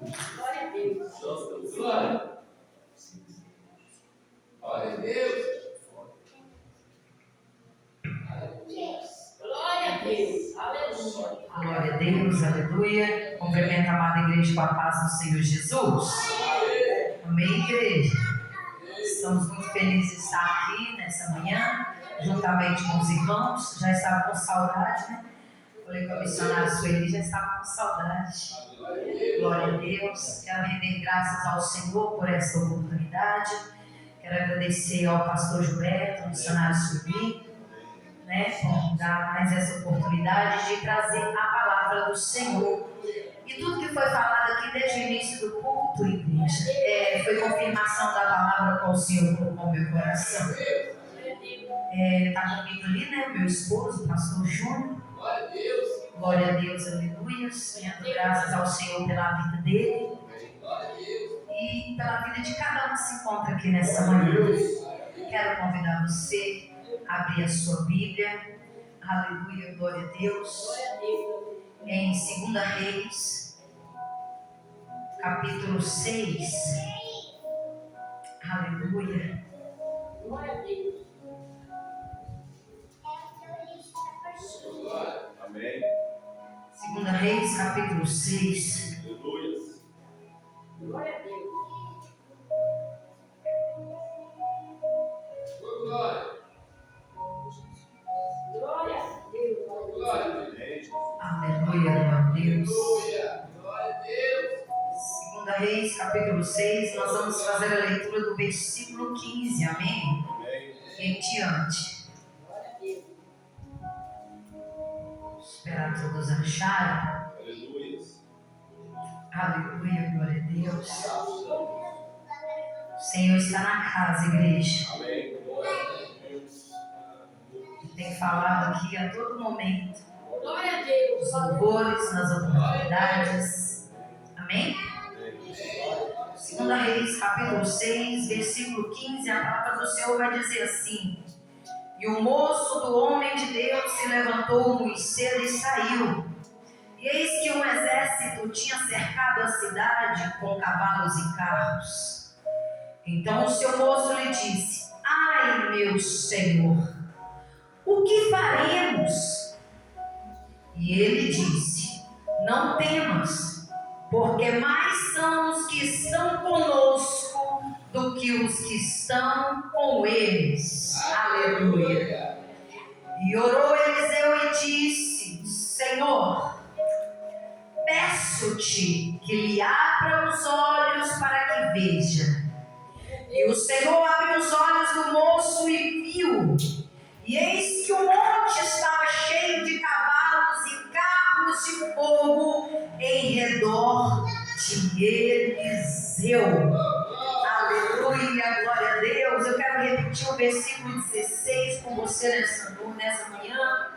Glória a Deus. Glória. Glória a Deus. Glória a Deus. Aleluia. Glória a Deus, aleluia. Cumprimento a amada igreja com a paz do Senhor Jesus. Amém, igreja? Estamos muito felizes de estar aqui nessa manhã, juntamente com os irmãos. Já estava com saudade, né? Falei com a missionária Sueli, já estava com saudade. Glória a Deus. Quero render graças ao Senhor por essa oportunidade. Quero agradecer ao pastor Gilberto, ao missionário Sueli, né, por dar mais essa oportunidade de trazer a palavra do Senhor. E tudo que foi falado aqui desde o início do culto, igreja, foi confirmação da palavra com o Senhor colocou no meu coração. Está comigo ali, né, meu esposo, o pastor Júnior. Glória a Deus, aleluia. Rendo graças ao Senhor pela vida dele e pela vida de cada um que se encontra aqui nessa manhã. Quero convidar você a abrir a sua Bíblia. Aleluia, glória a Deus. Em 2 Reis, capítulo 6. Aleluia. Glória a Deus. Amém. 2 Reis, capítulo 6. Aleluia. Glória a Deus. Glória. Glória a Deus. Glória a Deus. Aleluia, glória a Deus. Glória a Deus. 2 Reis, capítulo 6. Nós vamos fazer a leitura do versículo 15. Amém? Amém. Em diante. Glória a Deus. Esperar todos acharem. Aleluia. Aleluia, glória a Deus. O Senhor está na casa, igreja. Amém. Glória a Deus. Tem falado aqui a todo momento. Glória a Deus. Nos louvores, nas oportunidades. Amém? 2 Reis, capítulo 6, versículo 15. A palavra do Senhor vai dizer assim: E o moço do homem de Deus se levantou muito cedo e saiu. E eis que um exército tinha cercado a cidade com cavalos e carros. Então o seu moço lhe disse: Ai, meu senhor, o que faremos? E ele disse: Não temas, porque mais são os que estão conosco do que os que estão com eles. Aleluia. E orou Eliseu e disse: Senhor, peço-te que lhe abra os olhos para que veja. E o Senhor abriu os olhos do moço e viu. E eis que o monte estava cheio de cavalos e carros de fogo em redor de Eliseu. Aleluia, glória a Deus. Eu quero repetir o versículo 16 com você nessa manhã.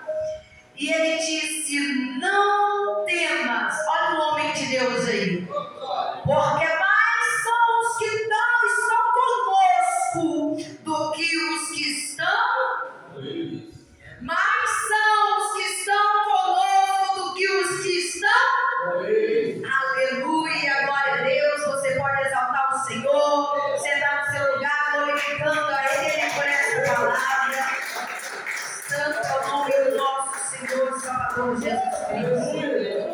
E ele disse: Não temas. Olha o homem de Deus aí. Porque mais são os que não estão conosco do que os que estão. Mais são os que estão conosco do que os que estão. Aleluia, glória a Deus. Você pode exaltar o Senhor. Você está no seu lugar glorificando a Ele por essa palavra. Santo é o nome do nosso Senhor e Salvador Jesus Cristo.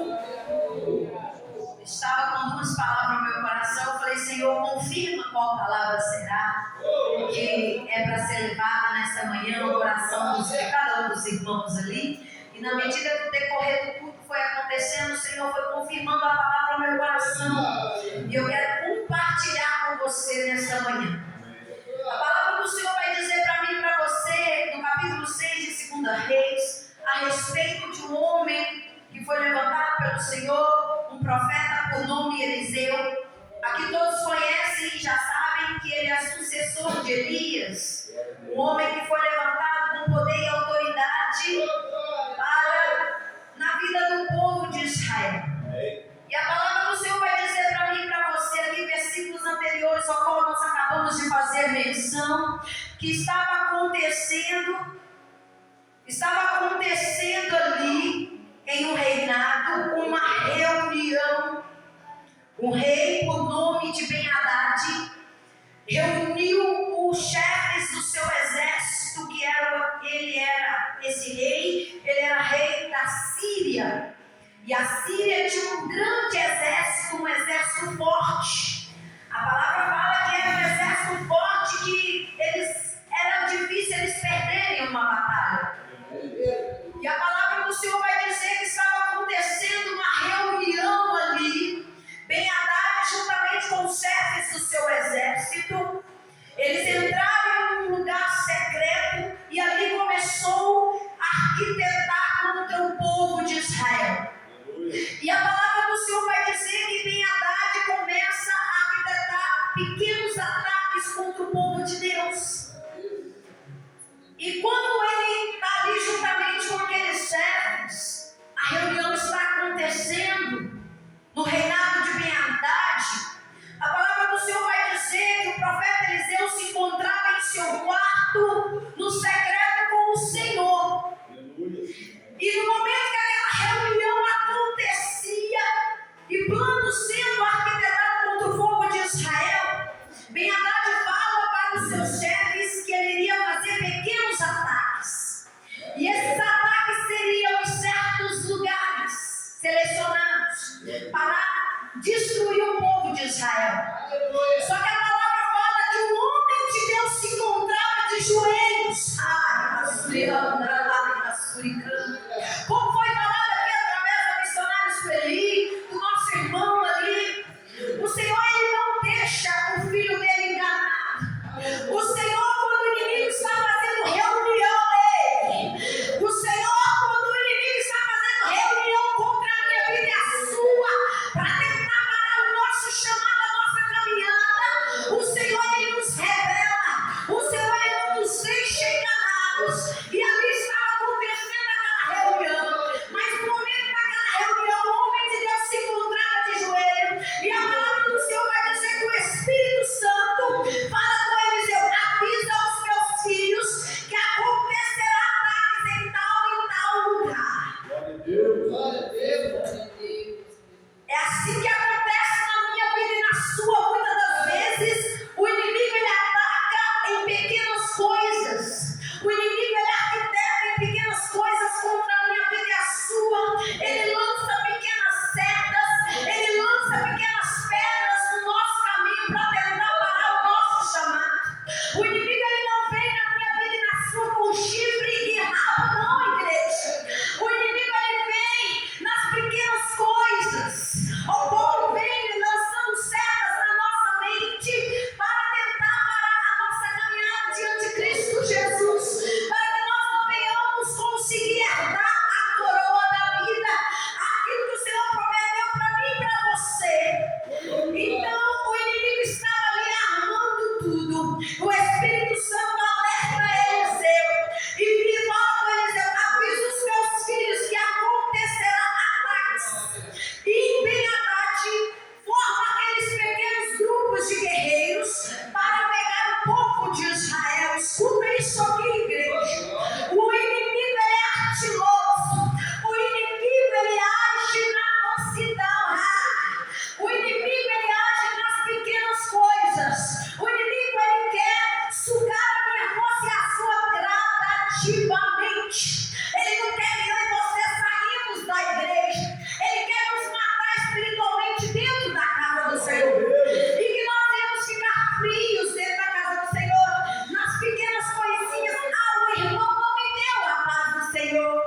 Estava com duas palavras no meu coração. Eu falei: Senhor, confirma qual palavra será, que é para ser levada nessa manhã no coração de cada um dos irmãos ali. E na medida que o decorrer do culto foi acontecendo, o Senhor foi confirmando a palavra no meu coração. E eu quero compartilhar com você nessa manhã. A palavra do Senhor vai dizer para mim e para você, no capítulo 6 de 2 Reis, a respeito de um homem que foi levantado pelo Senhor, um profeta por nome Eliseu. Aqui todos conhecem e já sabem que ele é sucessor de Elias, um homem que foi levantado com poder e autoridade na vida do povo de Israel. E a palavra do Senhor vai dizer para mim e para você ali, versículos anteriores ao qual nós acabamos de fazer menção, que estava acontecendo ali em um reinado uma reunião O rei, por nome de Ben-Hadad, reuniu os chefes do seu exército, ele era rei da Síria. E a Síria tinha um grande exército, um exército forte. A palavra fala que era um exército forte, que era difícil eles perderem uma batalha. E a palavra do Senhor vai dizer que estava acontecendo uma reunião ali. Ben-Hadad, juntamente com os chefes do seu exército, eles entraram em um lugar secreto e ali começou a arquitetar contra o povo de Israel. E a palavra do Senhor vai dizer que Ben-Hadad começa a arquitetar pequenos ataques contra o povo de Deus. E quando ele está ali juntamente com aqueles chefes, a reunião está acontecendo no reinado de Ben-Hadad. A palavra do Senhor vai dizer que o profeta Eliseu se encontrava em seu quarto, no secreto com o Senhor. E no momento que aquela reunião acontecia, e planos sendo arquitetados contra o povo de Israel, Ben-Hadad fala para os seus chefes que ele iria fazer pequenos ataques. E esses ataques seriam em certos lugares selecionados para destruir o povo de Israel. Só que a palavra fala que o homem de Deus se encontrava de joelhos. Como foi falado aqui através da missionária Sueli, do nosso irmão ali, o Senhor ele não deixa o filho dele enganar. O Senhor, quando o inimigo está fazendo reunião, o Senhor, quando o inimigo está fazendo reunião contra a minha vida e a sua, para tentar parar o nosso chamado, a nossa caminhada, o Senhor ele nos revela, o Senhor ele não nos deixa enganados. E ali estava acontecendo aquela reunião, mas no momento daquela reunião, o homem de Deus se encontrava de joelho, e a palavra do Senhor vai dizer que o Espírito Santo fala com Eliseu: avisa aos meus filhos que acontecerá ataques em tal e tal lugar. Glória a Deus. Glória a Deus. É assim que acontece na minha vida e na sua. Muitas das vezes o inimigo ele ataca em pequenas coisas. O inimigo ele arquiteta em pequenas coisas contra a minha vida e a sua. Ele lança pequenas setas, ele lança pequenas pedras no nosso caminho para tentar parar o nosso chamado. O inimigo ele não vem na minha vida e na sua com chifre e rabo, não, igreja. O inimigo ele vem nas pequenas coisas. O povo vem lançando setas na nossa mente para tentar parar a nossa caminhada diante de Cristo Jesus, para que nós não venhamos conseguir herdar a coroa da vida, aquilo que o Senhor prometeu para mim e para você. Então o inimigo estava ali armando tudo. O Espírito Santo alerta Eliseu e fala com Eliseu: avisa os meus filhos que acontecerá ataques. E Ben-Hadad forma aqueles pequenos grupos de guerreiros para pegar o povo de Israel. Escuta isso aqui, igreja. O inimigo ele é artiloso. O inimigo ele age na mansidão. O inimigo ele age nas pequenas coisas. O inimigo ele quer sugar a minha força e a sua gradativamente. Ele não quer que eu e você saímos da igreja. Ele quer nos matar espiritualmente dentro da casa do Senhor. E que nós temos que ficar frios dentro da casa do Senhor. Nas pequenas coisinhas. O irmão não me deu a paz do Senhor. A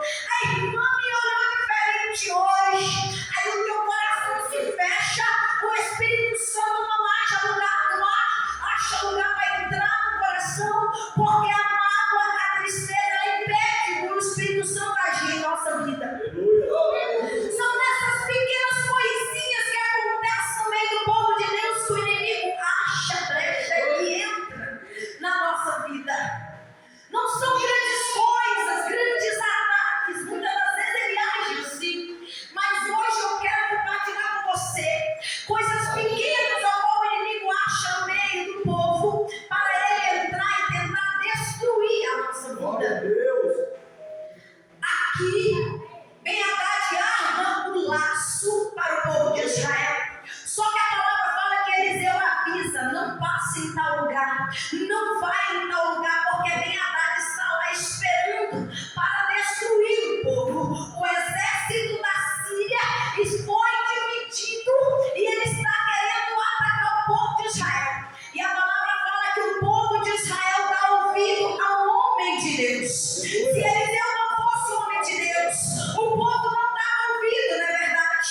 irmã me olhou diferente hoje. Aí o teu coração se fecha. O Espírito Santo não acha lugar para entrar no coração. Porque a mágoa, a tristeza impede o Espírito Santo agir em nossa vida. São dessas pequenas coisinhas que acontecem no meio do povo de Deus que o inimigo acha brecha e entra na nossa vida. Não são grandes coisas, grandes ataques. Muitas das vezes ele age assim. Mas hoje eu quero compartilhar com você coisas pequenas ao qual o inimigo acha no meio do povo para ele entrar e tentar destruir a nossa vida. Aqui Ben-Hadad arma um laço para o povo de Israel. Só que a Deus. O povo não estava ouvindo, não é verdade?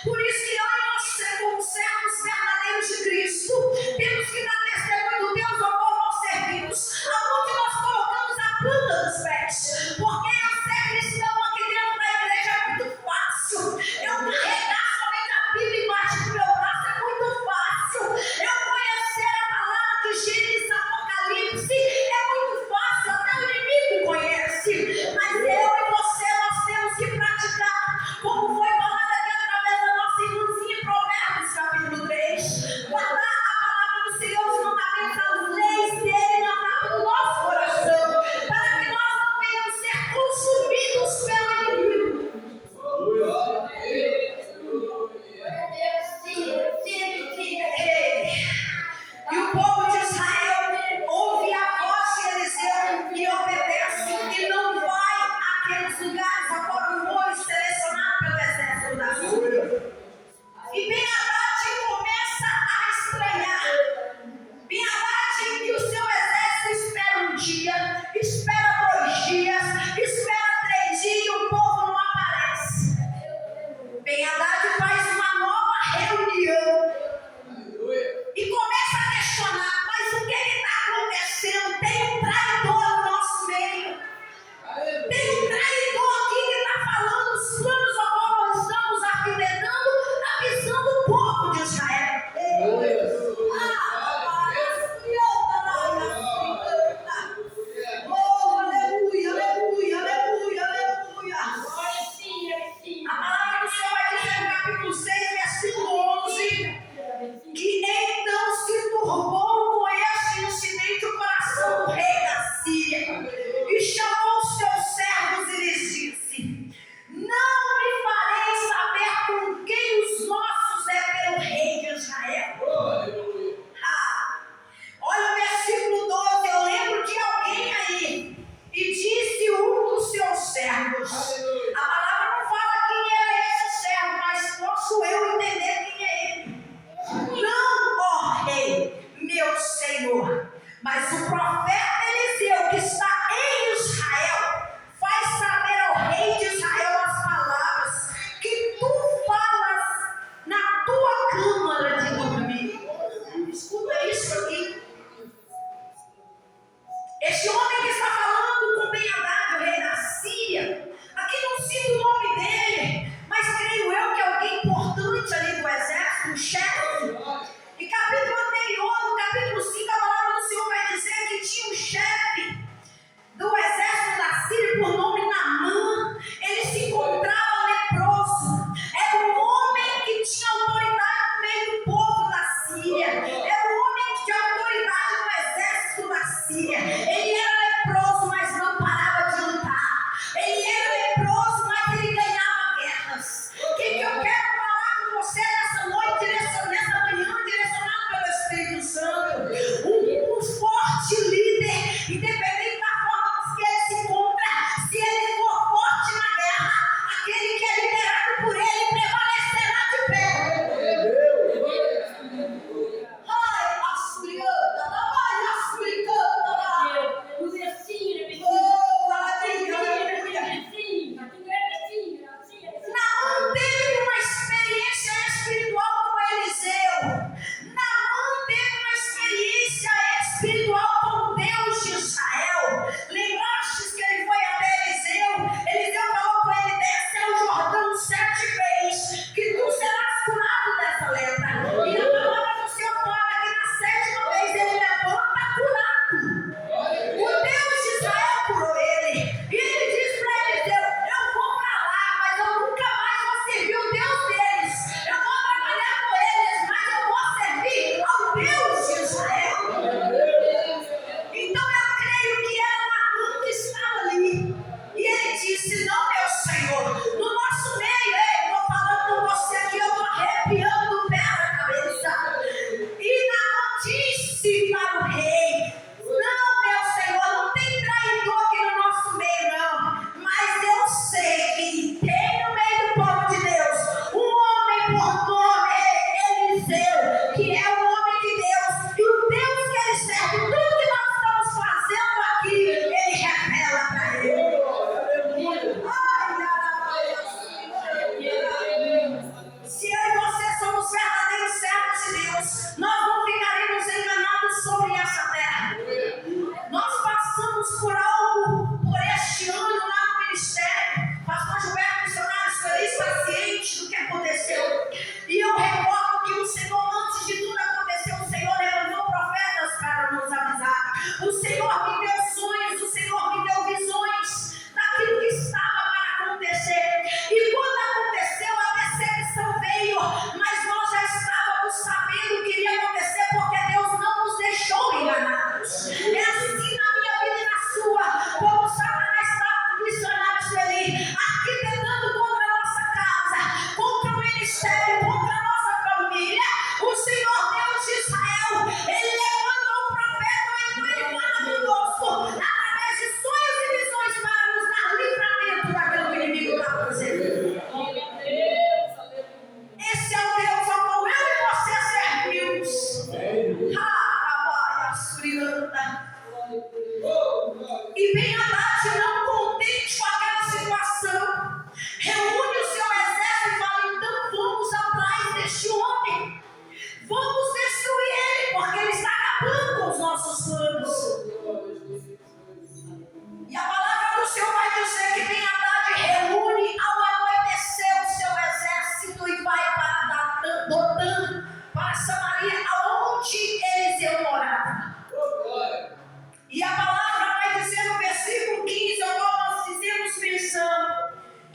Por isso que eu e você, como servos verdadeiros de Cristo, temos que dar testemunho do Deus ao qual nós servimos, aonde nós colocamos a planta dos pés. Porque eu ser cristão aqui dentro da igreja é muito fácil. Eu carregar somente a Bíblia embaixo do meu braço é muito fácil. Eu conhecer a palavra de Gênesis, Apocalipse é muito fácil, até o inimigo conhece. Mas eu e você, nós temos que praticar, como foi falado aqui através da nossa irmãzinha em Provérbios, capítulo 3. Guardar a palavra do Senhor, os mandamentos, as leis dele na tapa do nosso coração, para que nós não venhamos ser consumidos pelo inimigo. E o povo de Israel ouve a voz de Eliseu e obedece, e não vai àqueles lugares a qual foi selecionado pelo exército da Síria. E Ben-Hadad começa a estranhar. Ben-Hadad e o seu exército espera um dia, espera 2 dias, espera 3 dias e o povo não aparece. Ben-Hadad faz uma nova reunião e começa a questionar: mas o que está acontecendo? Tem um traidor no nosso meio. Tem um traidor aqui que está falando os planos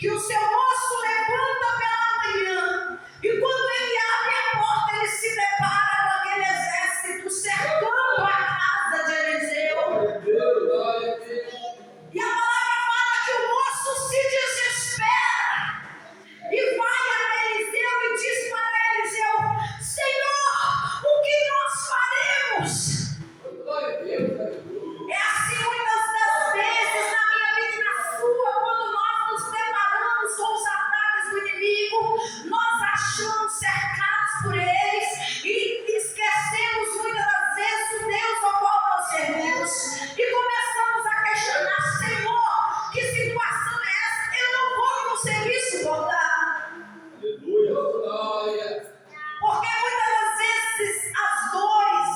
que o seu moço levanta pela manhã, e quando ele abre a porta, ele se depara com aquele exército cercando a casa de Eliseu. E a palavra fala que o moço se desespera e vai a Eliseu e diz para Eliseu: Senhor, o que nós faremos? É assim muitas das vezes na minha vida e na sua, quando nós nos deparamos com os ataques do inimigo, nós achamos cercados por eles e esquecemos muitas das vezes o Deus ao qual nós servimos. E começamos a questionar: Senhor, que situação é essa? Eu não vou conseguir suportar. Porque muitas das vezes as dores,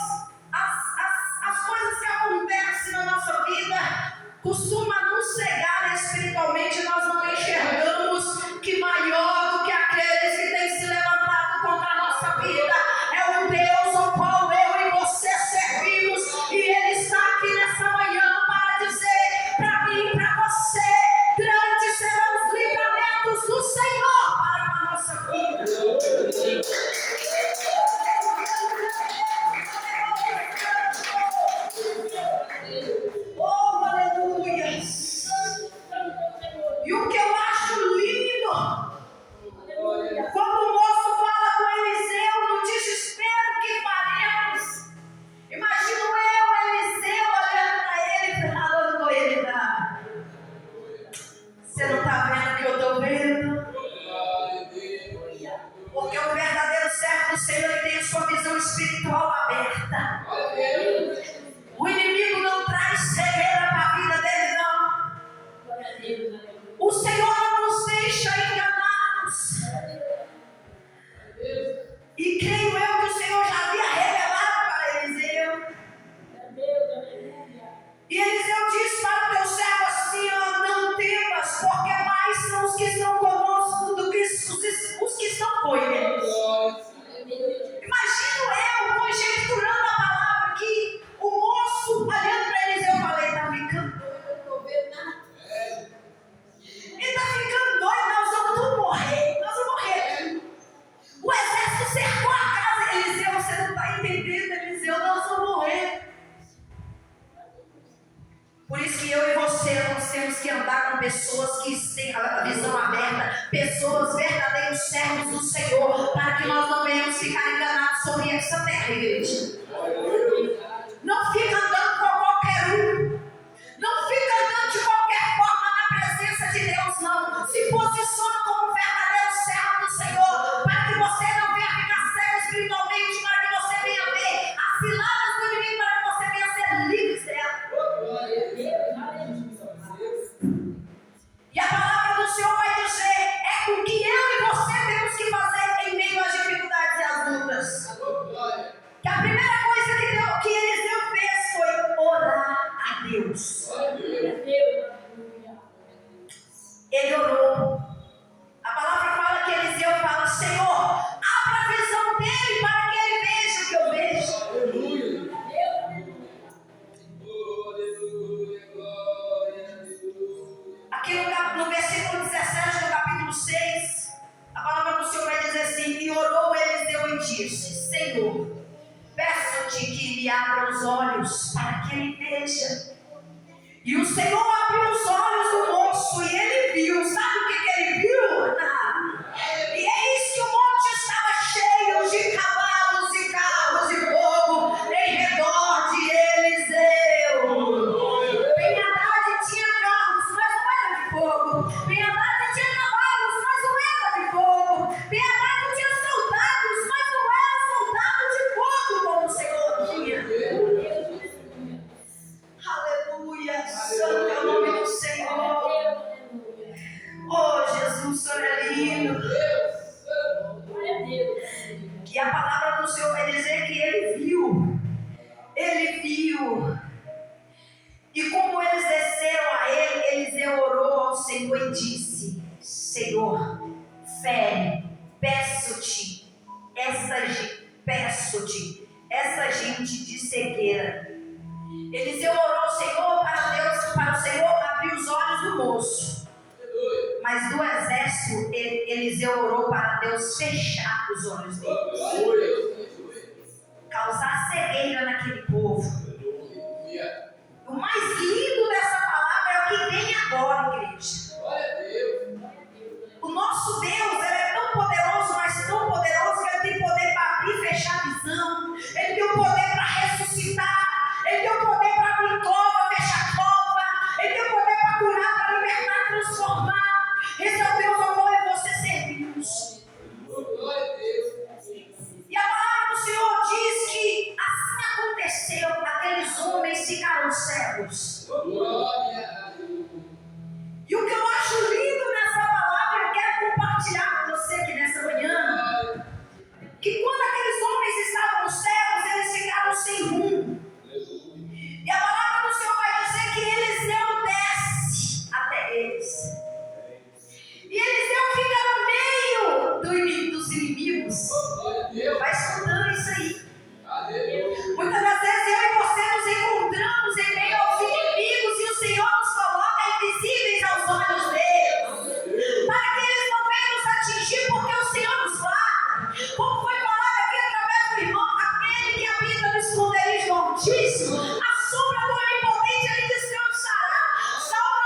as coisas que acontecem na nossa vida costumam nos cegar espiritualmente. Nós não enxergamos que maior do que aqueles que têm se levantado contra a nossa vida é o Deus ao qual eu e você servimos, e Ele está aqui nessa manhã para dizer para mim e para você: grandes serão os livramentos do Senhor para a nossa vida. Oh, aleluia! E o que eu acho lindo, quando o moço fala com Eliseu no desespero que faremos, imagino eu, Eliseu, olhando para ele e falando com ele: você não está vendo o que eu estou vendo? Porque o verdadeiro servo do Senhor, ele tem a sua visão espiritual aberta. O inimigo não traz cegueira para a vida dele, não. O Senhor não nos deixa enganados. E creio eu que o Senhor já havia revelado para Eliseu. E Eliseu disse para o teu servo assim: não temas, porque mais são os que estão conosco do que os que estão com eles. Imagino eu conjecturando a palavra aqui, o moço olhando para Eliseu e falei: está ficando doido, eu não estou vendo nada. Ele está ficando doido, nós vamos morrer, nós vamos morrer. O exército cercou a casa de Eliseu, você não está entendendo, Eliseu, nós vamos morrer. Por isso que eu e você, nós temos que andar com pessoas que têm a visão aberta, pessoas verdadeiros servos do Senhor, para que nós não venhamos ficar enganados sobre essa terra, igreja. Não fica andando com qualquer um, não fica andando de qualquer forma na presença de Deus, não. Se posiciona como verdadeiro servo do Senhor, para que você não venha ficar cego espiritualmente, para que você venha ver as ciladas do inimigo, para que você venha ser livre dela. E a palavra do Senhor vai dizer: é o que eu e você temos que fazer em meio às dificuldades e às lutas. Que a primeira coisa que Eliseu fez foi orar a Deus. Ele orou. A palavra fala que Eliseu fala: Senhor, abra a visão dele para que ele veja o que eu vejo. Aqui no versículo 17 do capítulo 6, a palavra do Senhor vai dizer assim: e orou Eliseu e disse: Senhor, peço-te que lhe abra os olhos para que ele veja. E o Senhor abriu os olhos do moço e ele viu. Sabe o que ele viu? E eis que o monte estava cheio de cavalos e carros de fogo em redor de Eliseu. Ben-Hadad tinha carros, mas não era de fogo. Ben-Hadad tinha cavalos, mas não era de fogo. Ben-Hadad tinha soldados, mas não era soldado de fogo como o Senhor tinha. Aleluia, santo é o nome do Senhor. Oh Jesus, o Senhor é lindo. E a palavra do Senhor vai dizer que ele viu. Ele viu. E como eles desceram a ele, Eliseu orou ao Senhor e disse: Senhor, fere, peço-te essa gente de cegueira. Eliseu orou ao Senhor para o Senhor abrir os olhos do moço, mas do exército exército, Eliseu orou para Deus fechar os olhos deles, causar cegueira naquele povo. O mais lindo dessa palavra é o que vem agora, igreja. O nosso Deus, ele é tão poderoso, mas tão poderoso que ele tem poder para abrir e fechar a visão. Ele tem o poder para ressuscitar. Ele tem o poder para abrir cova, fechar cova. Ele tem o poder para curar, para libertar, transformar. Esse é o Deus ao qual você servimos. E a palavra do Senhor diz que assim aconteceu, aqueles homens ficaram cegos. E o que eu acho lindo nessa palavra, eu quero compartilhar com você aqui nessa manhã, que quando aqueles homens estavam cegos, eles ficaram sem rumo. E a palavra do Senhor vai dizer que Eliseu desce até eles. E Eliseu fica no meio dos inimigos. Vai estudando isso aí. Muitas das vezes eu e você nos encontramos em meio aos inimigos e o Senhor nos coloca invisíveis aos olhos deles, para que eles não venham nos atingir, porque o Senhor nos guarda. Como foi falado aqui através do irmão, aquele que habita no esconderijo do Altíssimo, a sombra do Onipotente ele descansará. Salmo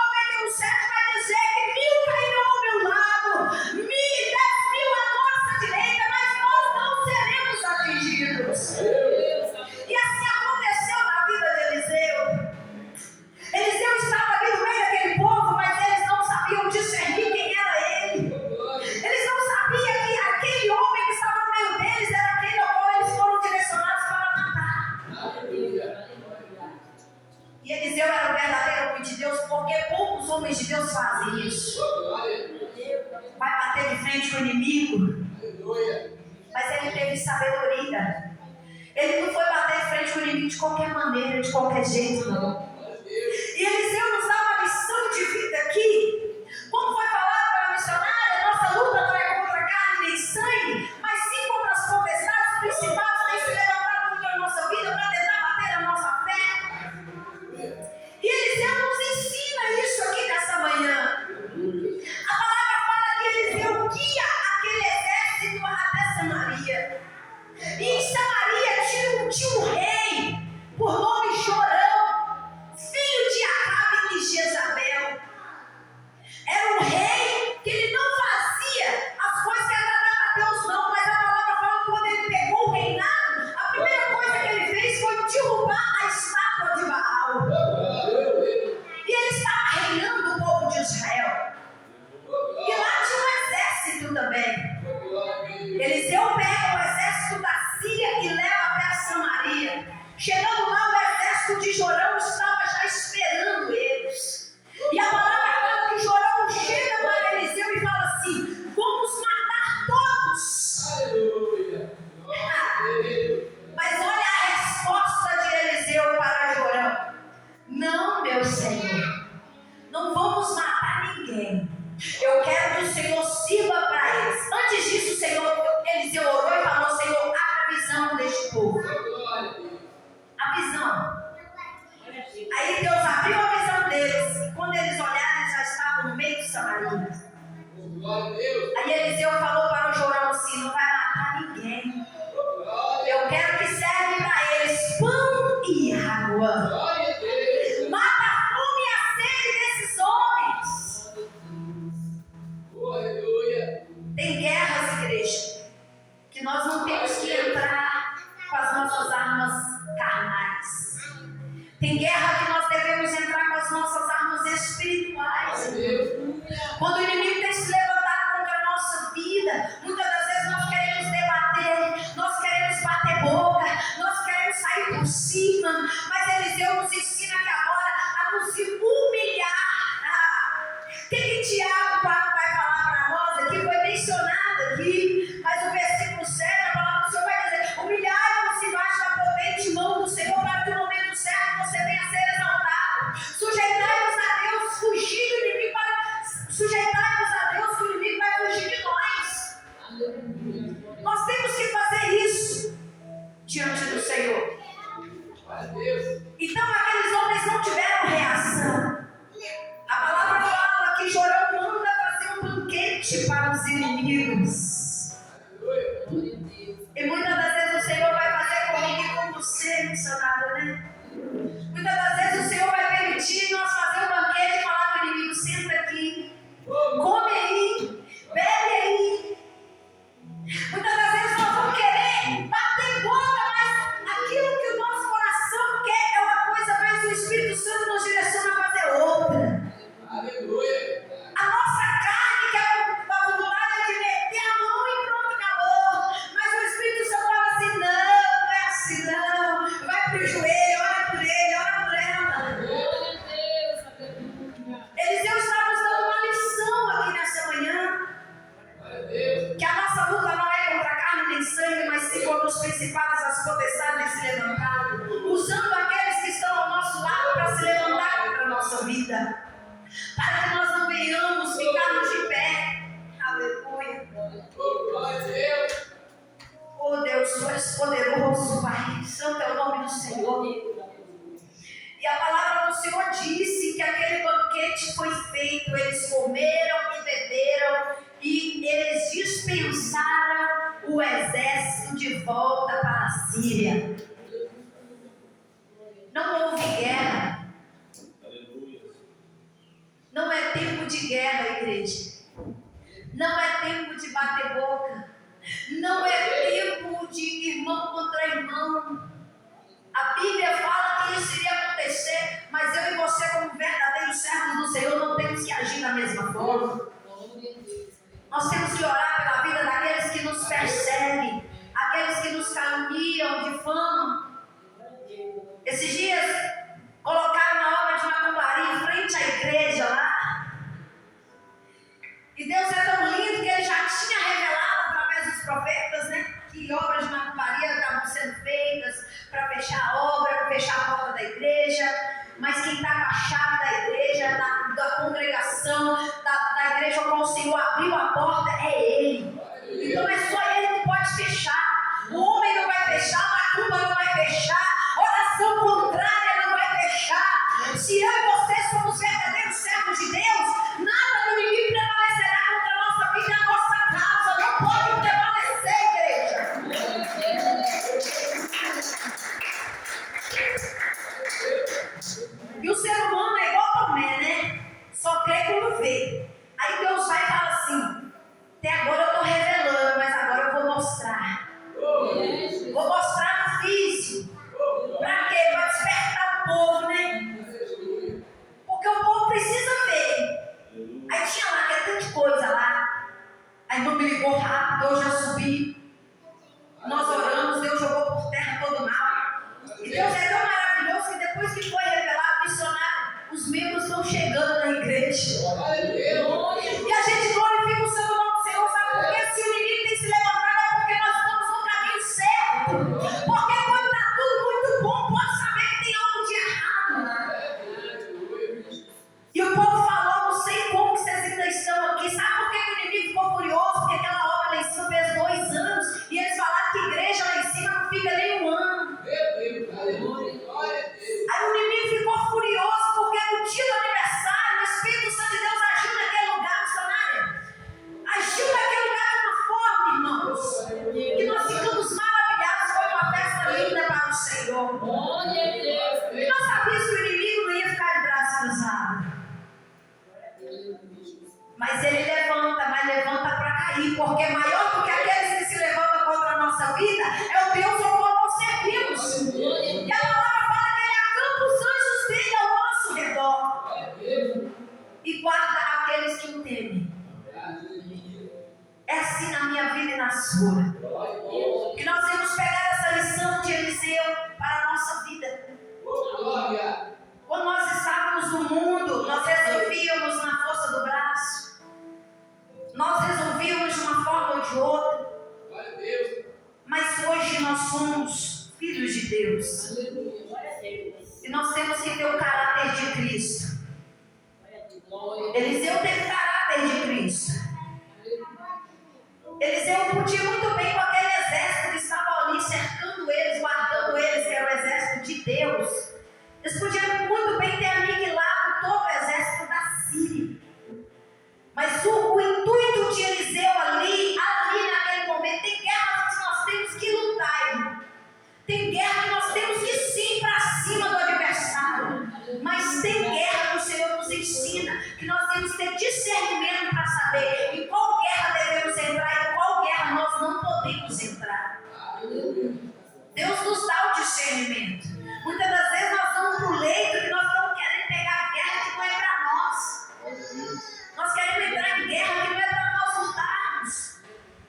91:7 vai dizer que 1000 cairão ao meu lado, 10.000 à nossa direita, mas nós não seremos atingidos. E assim aconteceu na vida de Eliseu. Eliseu estava ali no meio daquele povo, mas eles não sabiam discernir quem era ele. Eles não sabiam que aquele homem que estava no meio deles era aquele ao qual eles foram direcionados para matar. E Eliseu era o verdadeiro homem de Deus, porque poucos homens de Deus fazem isso. Vai bater de frente com o inimigo, mas ele teve sabedoria. Ele não foi bater de frente com o inimigo de qualquer maneira, de qualquer jeito, não. E Eliseu nos dá uma lição de vida aqui. Como foi falado pela missionária, nossa luta não é contra carne nem sangue, mas sim contra as potestades principais que têm se levantado contra a nossa vida para tentar bater a nossa fé. E Eliseu nos ensina isso aqui nessa manhã. A palavra fala que Eliseu guia aquele exército até Samaria. E em Samaria tinha um rei por nome Jorão, filho de Acabe e Jezabel. Era um rei que ele não fazia as coisas que agradavam a Deus, não, mas a palavra fala que quando ele pegou o reinado, a primeira coisa que ele fez foi derrubar a estátua de Baal. E ele estava reinando o povo de Israel. E lá tinha um exército também. Eliseu pega o exército da Síria e leva até Samaria. Chegando lá, o exército de Jorão estava já esperando eles. E a palavra fala que Jorão chega para Eliseu e fala assim: vamos matar todos. Mas olha a resposta de Eliseu para Jorão: não, meu Senhor, não vamos matar ninguém. Eu quero que o Senhor sirva para eles. Antes disso, Eliseu orou e falou: Senhor, abre a visão deste povo. A visão. Aí Deus abriu a visão deles. E quando eles olharam, eles já estavam no meio de Samaria. Aí Eliseu falou para o Jorão assim: não vai matar ninguém. Eu quero que serve para eles pão e água. Mata a fome e a sede desses homens. Tem guerras, igreja, que nós não temos que entrar com as nossas armas carnais. Tem guerra que nós devemos entrar com as nossas armas espirituais. Quando o inimigo tem se levantado contra a nossa vida, muitas das vezes nós queremos debater, banquete para os inimigos. E muitas das vezes o Senhor vai fazer comigo e com você, missionário, né? Muitas das vezes o Senhor vai permitir nós fazer um banquete e falar para o inimigo: senta aqui, come aí, bebe aí. Muitas das vezes nós vamos querer bater boca, mas aquilo que o nosso coração quer é uma coisa, mas o Espírito Santo nos direciona a fazer outra. Aleluia. A nossa carne, que é a vontade de meter a mão e pronto, acabou. Mas o Espírito Santo fala assim: não é assim não. Vai pro joelho, ora por ele, ora por ela. Eliseu está nos dando uma lição aqui nessa manhã. Que a nossa luta não é contra a carne nem sangue, mas sim contra os principados, as potestades se levantaram. Usando aqueles que estão ao nosso lado para se levantar contra a nossa vida. Para que nós não venhamos ficarmos de pé. Aleluia. Oh Deus, tu és poderoso, Pai. Santo é o nome do Senhor. E a palavra do Senhor disse que aquele banquete foi feito. Eles comeram e beberam. E eles dispensaram o exército de volta para a Síria. Não houve guerra. Não é tempo de guerra, igreja. Não é tempo de bater boca. Não é tempo de irmão contra irmão. A Bíblia fala que isso iria acontecer, mas eu e você, como verdadeiros servos do Senhor, não temos que agir da mesma forma. Nós temos que orar pela vida daqueles que nos perseguem, aqueles que nos caluniam, difamam. Esses dias colocaram na obra de Macumbarí em frente à igreja lá. E Deus é tão lindo que Ele já tinha revelado através dos profetas, né? Que obras de Macumbarí estavam sendo feitas para fechar a obra, para fechar a porta da igreja. Mas quem está com a chave da igreja, da congregação, da igreja ao qual o Senhor abriu a porta, é Ele. Então é só Ele que pode fechar. O homem não vai fechar, a macumba não vai fechar, oração contrária não vai fechar. Se eu e você somos verdadeiros servos de Deus, nada do inimigo prevalecerá contra a nossa vida e a nossa causa. Não pode prevalecer, igreja. E o ser humano é igual a Tomé, né? Só crê quando vê. Aí Deus vai e fala assim: até agora eu estou revelando, mas agora eu vou mostrar. Vou mostrar no físico. Para quê? Para despertar o povo, né? Porque o povo precisa ver. Aí tinha lá, que é tanta coisa lá. Aí não me ligou rápido, eu já subi. Nós oramos, Deus jogou por terra todo o mal. E Deus é tão maravilhoso que depois que foi revelado, missionário, os membros vão chegando na igreja. E a gente glorifica o seu nome do Senhor, sabe por quê? Se o inimigo tem se levantado é porque nós estamos no caminho certo. Porque quando está tudo muito bom, pode saber que tem algo de errado. E o povo falou: não sei como que vocês ainda estão aqui. Sabe por que o inimigo ficou furioso? Porque aquela obra lá em cima fez 2 anos. E eles falaram que a igreja lá em cima não fica nem 1 ano. Aí o inimigo ficou furioso porque no dia do aniversário o Espírito Santo de Deus agiu naquele lugar, missionário. Agiu naquele lugar de uma forma, irmãos, que nós ficamos maravilhados. Foi uma festa linda para o Senhor. E nós sabíamos que o inimigo não ia ficar de braço cruzado. Mas ele levanta, mas levanta para cair, porque maior do que aqueles que se levantam contra a nossa vida é o Deus ao qual nós servimos. E a palavra fala que ele acampa os anjos dele ao nosso redor e guarda aqueles que o temem. É assim na minha vida e na sua. Que nós vamos pegar essa lição de Eliseu para a nossa vida. Quando nós estávamos no mundo, nós resolvíamos na força do braço. Nós resolvíamos de uma forma ou de outra. Mas hoje nós somos filhos de Deus. E nós temos que ter o caráter de Cristo. Eliseu teve caráter de Cristo. Eliseu podia muito bem com aquele exército que estava ali cercando eles, guardando eles, que era o exército de Deus. Eles podiam muito bem ter aniquilado todo o exército da Síria. Mas o Deus nos dá o discernimento. Muitas das vezes nós vamos para o leito e nós não queremos pegar guerra que não é para nós. Nós queremos entrar em guerra que não é para nós lutarmos.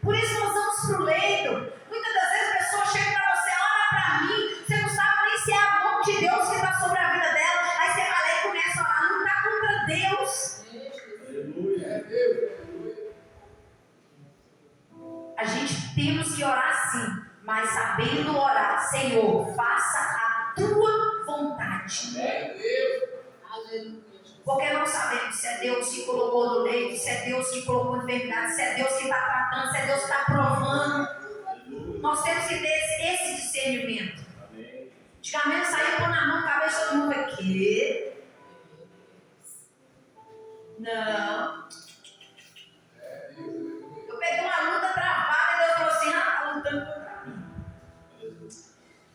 Por isso nós vamos para o leito. Muitas das vezes a pessoa chega para você, olha para mim, você não sabe nem se é a mão de Deus que está sobre a vida dela. Aí você vai lá e começa a orar, não está contra Deus. A gente temos que orar sim, mas sabendo orar, Senhor, faça a tua vontade. Porque não sabemos se é Deus que colocou no leito, se é Deus que colocou na verdade, se é Deus que está tratando, se é Deus que está provando. Nós temos que ter esse discernimento. Antigamente saía com na mão, cabeça, todo mundo aqui. Não. Eu peguei uma luta travada e Deus falou assim, está lutando contra mim.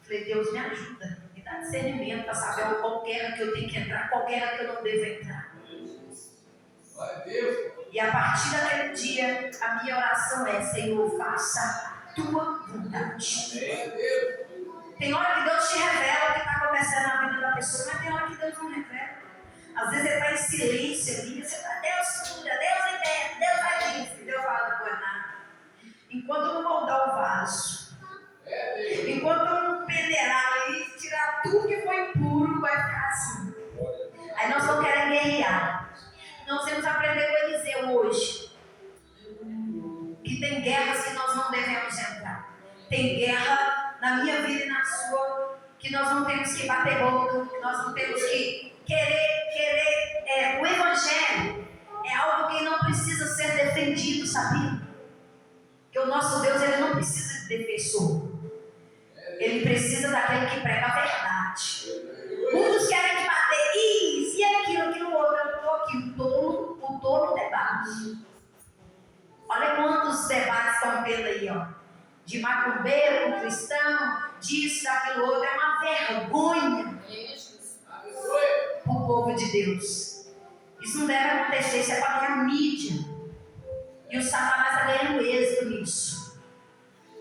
Falei, Deus me ajuda, me dá discernimento para saber qual guerra que eu tenho que entrar, qual guerra que eu não devo entrar. E a partir daquele dia, a minha oração é, Senhor, faça a tua vontade. Tem hora que Deus te revela o que está acontecendo na vida da pessoa, mas tem hora que Deus não revela. Às vezes ele está em silêncio ali, você fala, Deus cura, Deus entende, Deus vai isso, e Deus fala, não é nada. Enquanto não moldar o vaso, enquanto não peneirar e tirar tudo que foi impuro, vai ficar assim. Aí nós não queremos guerrear. Nós temos que aprender com Eliseu hoje. Que tem guerras que nós não devemos entrar. Tem guerra na minha vida e na sua, que nós não temos que bater boca, que nós não temos que querer. O Evangelho é algo que não precisa ser defendido, sabia? Que o nosso Deus, ele não precisa de defensor. Ele precisa daquele que prega a verdade. Muitos querem bater isso e aquilo outro. Eu estou aqui, o tolo debate. Olha quantos debates estão tendo aí, ó. De macumbeiro com cristão, disso, daquilo outro. É uma vergonha para o povo de Deus. Isso não deve acontecer, isso é para ganhar mídia. E o Satanás está ganhando êxito nisso.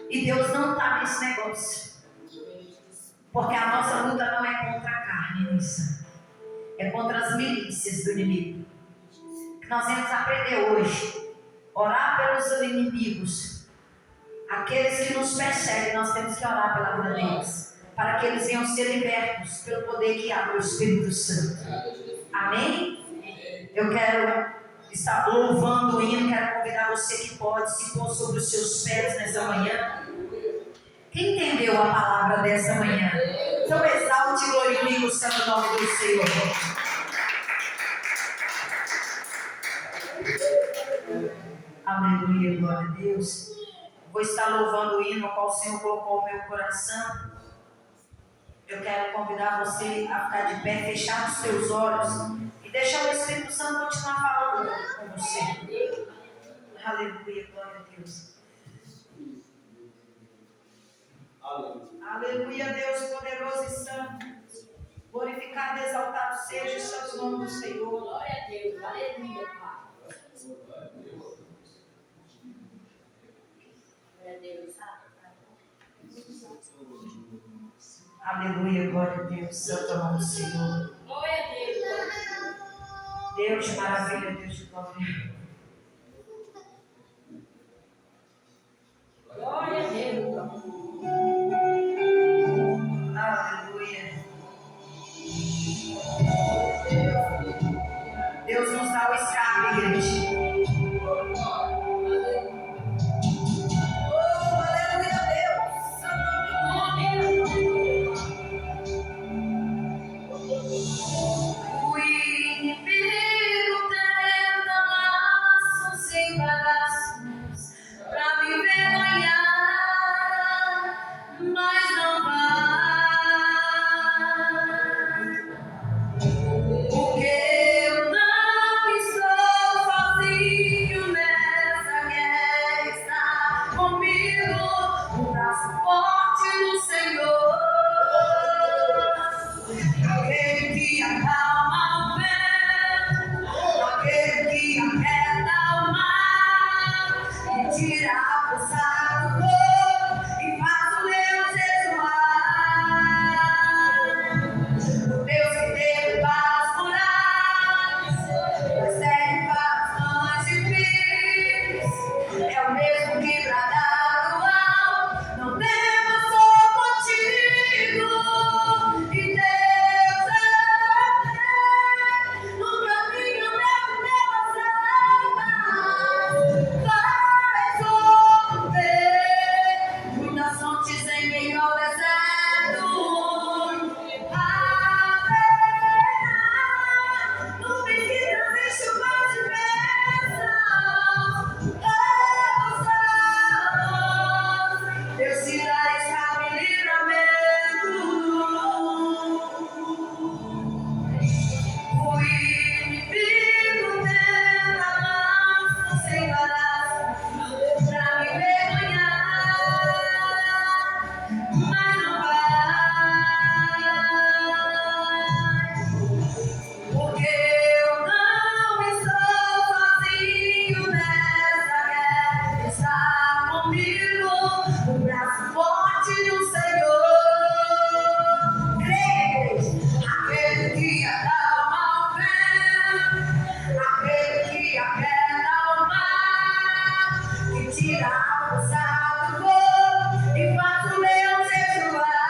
E Deus não está nesse negócio. Porque a nossa luta não é contra a carne, nisso. É contra as milícias do inimigo. Que nós temos que aprender hoje. Orar pelos inimigos. Aqueles que nos perseguem, nós temos que orar pela vida deles. Para que eles venham ser libertos pelo poder que há no Espírito Santo. Amém? Eu quero estar louvando o hino. Quero convidar você que pode se pôr sobre os seus pés nessa manhã. Quem entendeu a palavra dessa manhã? Então exalte e glorifique o santo nome do Senhor. Aleluia, glória a Deus. Vou estar louvando o hino qual o Senhor colocou no meu coração. Eu quero convidar você a ficar de pé, fechar os seus olhos e deixar o Espírito Santo continuar falando com você. Aleluia, glória a Deus. Aleluia, Deus poderoso e santo. Glorificado e exaltado seja o santo nome do Senhor. Glória a Deus, aleluia, Pai. Glória a Deus. Aleluia, glória a Deus, santo nome do Senhor. Glória a Deus. Deus de maravilha, Deus de glória. Glória a Deus. Aleluia. Deus nos dá o escape, igreja. O inimigo tenta É o mesmo que bradar no alto, não temas, sou contigo. E Deus é no caminho das almas, vai chover muitas fontes em meio ao deserto. Haverá nuvens que trazem chuva de bênção. Deus te dá escape e livramento. O inimigo tenta lança sem balaço pra me envergonhar, mas não vai, porque eu não estou sozinho nessa guerra. Está comigo o braço forte do Senhor. Aquele que acalma o vento, aquele que aquieta o mar, que tira a força do fogo e faz o leão jejuar.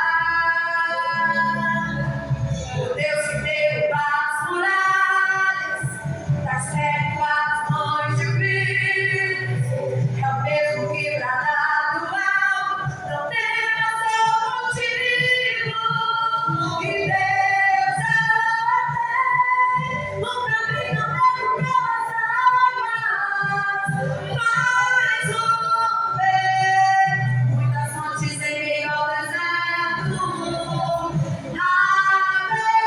O Deus que derruba as muralhas, das trevas mães difíceis, é o mesmo que bradar do alto, não temas, sou contigo. E Deus é no caminho das águas, vai chover muitas fontes em meio ao deserto. Haverá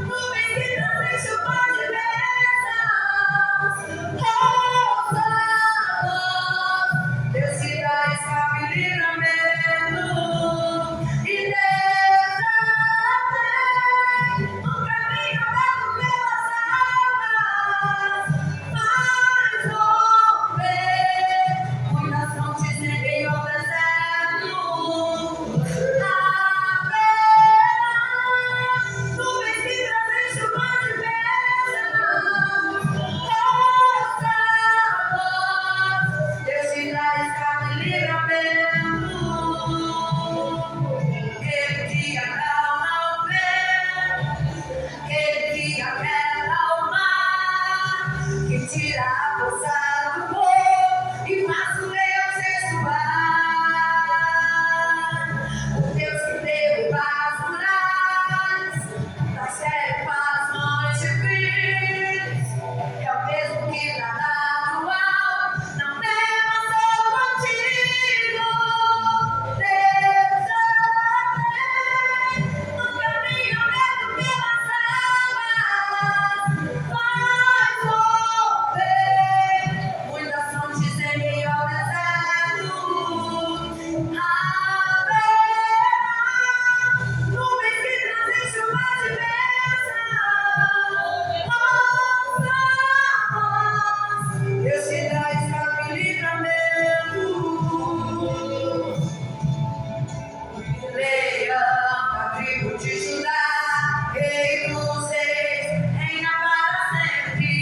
nuvens que trazem chuva de bênçãos. Deus te dá escape e livramento. E Deus é no caminho aberto pelas águas, vai chover muitas fontes em meio ao deserto. Haverá nuvens que trazem chuva de bênçãos. Deus te dá escape e livramento. Aquele que acalma o vento, aquele que aquieta o mar, que tira a força do fogo e faz o leão jejuar. O Deus que derruba as muralhas, das trevas mães difíceis, é o mesmo que bradar no alto, não temas, sou contigo. Deus é no caminho aberto pelas águas, vai chover muitas fontes em meio ao deserto. Haverá nuvens que trazem chuva de bênçãos. Deus te dá escape e livramento. Leão da tribo de Judá, Rei dos reis, reina para sempre.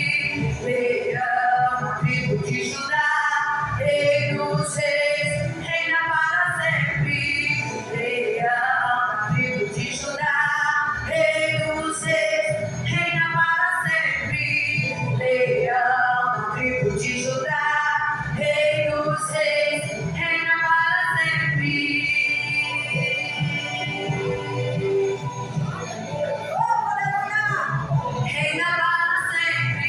Leão da tribo de Judá, Rei dos reis, reina para sempre. Leão da tribo de Judá, Rei dos reis, reina para sempre. Leão da tribo de Judá, Rei dos reis, reina para sempre. Reina para sempre.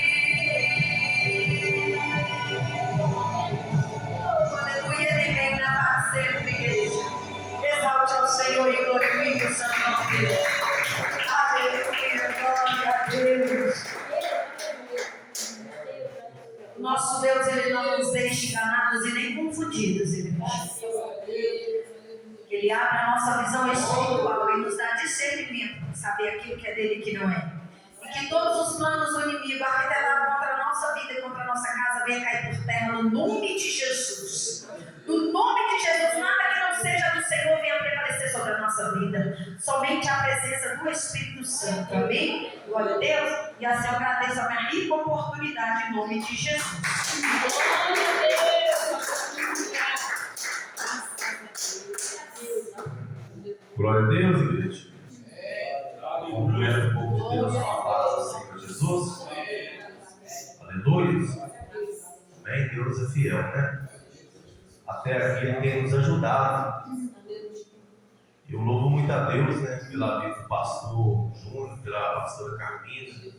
Aleluia, ele reina para sempre, igreja. Exalte ao Senhor e glorifique o seu nome. Aleluia, glória a Deus. Nosso Deus, ele não nos deixa enganados e nem confundidos, igreja. Ele abre a nossa visão espiritual e nos dá discernimento para saber aquilo que é dele e que não é. E que todos os planos do inimigo arquitetados contra a nossa vida e contra a nossa casa venham cair por terra no nome de Jesus. No nome de Jesus, nada que não seja do Senhor venha prevalecer sobre a nossa vida. Somente a presença do Espírito Santo. Amém? Glória a Deus. E assim eu agradeço a minha rica oportunidade em nome de Jesus. Glória a Deus, igreja. Cumprimento o povo de Deus com a paz do Senhor Jesus. Aleluia. Amém. Deus é fiel, né? Até aqui Ele tem nos ajudado. Eu louvo muito a Deus, né? Pela vida do pastor Júnior, pela pastora Carminha,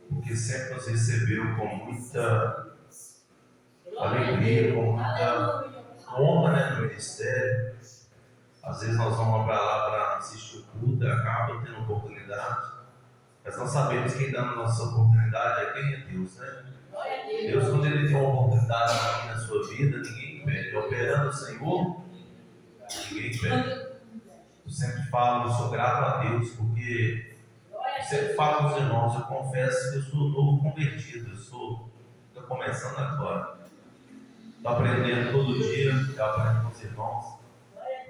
porque sempre nos recebeu com muita alegria, com muita honra, né, no ministério. Às vezes nós vamos para lá para assistir o culto, acaba tendo oportunidade, mas nós sabemos que quem dá a nossa oportunidade é quem é Deus, né? Deus, quando Ele tem uma oportunidade aqui na sua vida, ninguém pede. Operando o Senhor, ninguém pede. Eu sempre falo, eu sou grato a Deus, porque eu sempre falo com os irmãos, eu confesso que eu sou novo convertido, estou começando agora. Estou aprendendo todo dia, eu aprendo com os irmãos.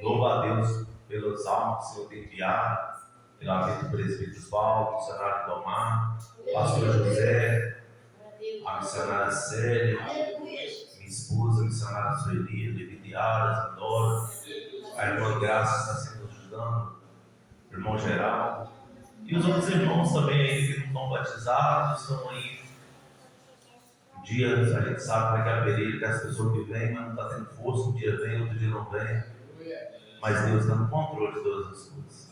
Louvo a Deus pelos almas que o Senhor tem enviado, pela vida do presbítero Paulo, missionário Tomar, pastor José, a missionária Célia, minha esposa, a missionária Sueli, Levi Aras, adoro, a irmã Graça está sempre ajudando, o irmão Geraldo, e os outros irmãos também aí que não estão batizados, estão aí. Um dia a gente sabe como é que é a pereira, que as pessoas que vêm, mas não está tendo força, um dia vem, outro dia não vem. Mas Deus está no controle de todas as coisas.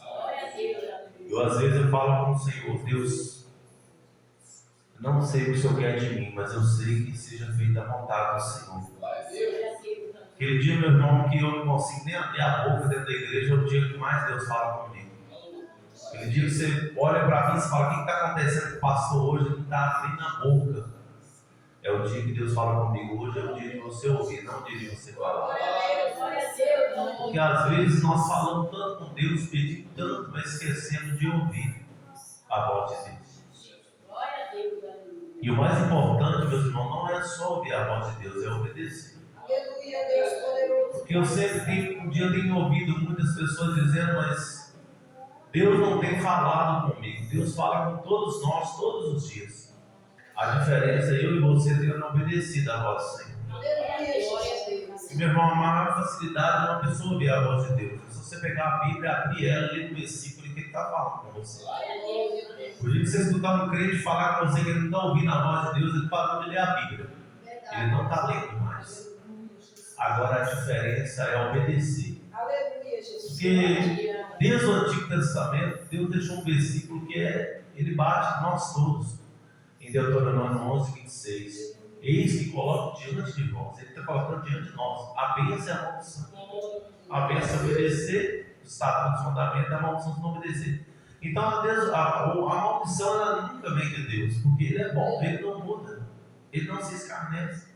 Eu às vezes eu falo com o Senhor, Deus, não sei o que o Senhor quer de mim, mas eu sei que seja feita a vontade do Senhor. Aquele dia, meu irmão, que eu não consigo nem abrir a boca dentro da igreja, é o dia que mais Deus fala comigo. Aquele dia que você olha para mim e fala, o que está acontecendo com o pastor hoje? Ele está abrindo a boca. É o dia que Deus fala comigo, hoje é o dia de você ouvir, não o dia de você falar. Porque às vezes nós falamos tanto com Deus, pedimos tanto, mas esquecemos de ouvir a voz de Deus. E o mais importante, meus irmãos, não é só ouvir a voz de Deus, é obedecer. Porque eu sempre um dia eu tenho ouvido muitas pessoas dizendo, mas Deus não tem falado comigo. Deus fala com todos nós, todos os dias. A diferença é eu e você terem obedecido a voz do Senhor. E, meu irmão, a maior facilidade é uma pessoa ouvir a voz de Deus. Se você pegar a Bíblia, abrir ela, ler o versículo e que ele está falando com você. Por isso que você escutar um crente falar com você que ele não está ouvindo a voz de Deus, ele parou de ler a Bíblia. Ele não está lendo mais. Agora a diferença é obedecer. Porque desde o Antigo Testamento, Deus deixou um versículo que ele bate nós todos. Em Deuteronômio 11, 26. Eis que coloco diante de vós. Ele está colocando diante de nós a bênção e a maldição. A bênção é obedecer, os estatutos, os fundamentos, a maldição de não obedecer. Então a maldição ela nunca vem de Deus, porque Ele é bom, Ele não muda, Ele não se escarnece.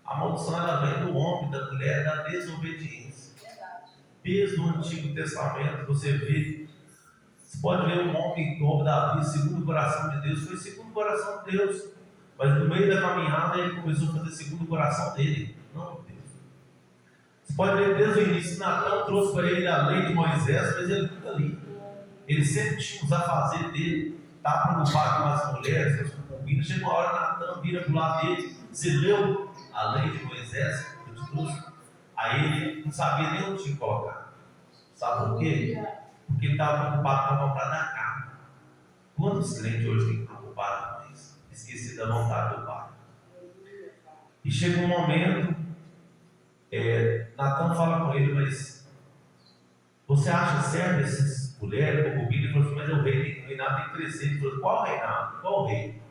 A maldição ela vem do homem, da mulher, da desobediência. Desde o Antigo Testamento você vê. Você pode ver um homem como Davi, segundo o coração de Deus, foi segundo o coração de Deus, mas no meio da caminhada ele começou a fazer segundo o coração dele, não de Deus. Você pode ver desde o início, Natã trouxe para ele a lei de Moisés, mas ele nunca lia. Ele sempre tinha os afazeres dele, estava preocupado com as mulheres, com as concubinas. Chega uma hora, Natã vira para o lado dele, você leu a lei de Moisés que eu te trouxe? Aí ele não sabia nem onde te colocar. Sabe por quê? Porque ele estava preocupado com a vontade da carne. Quantos crentes hoje têm preocupado com isso? Esquecido da vontade do Pai. E chega um momento, Natã fala com ele, mas você acha certo essas mulheres, concubinas? Ele falou assim, mas o reinado tem que crescer. Ele falou, qual reinado? Qual rei?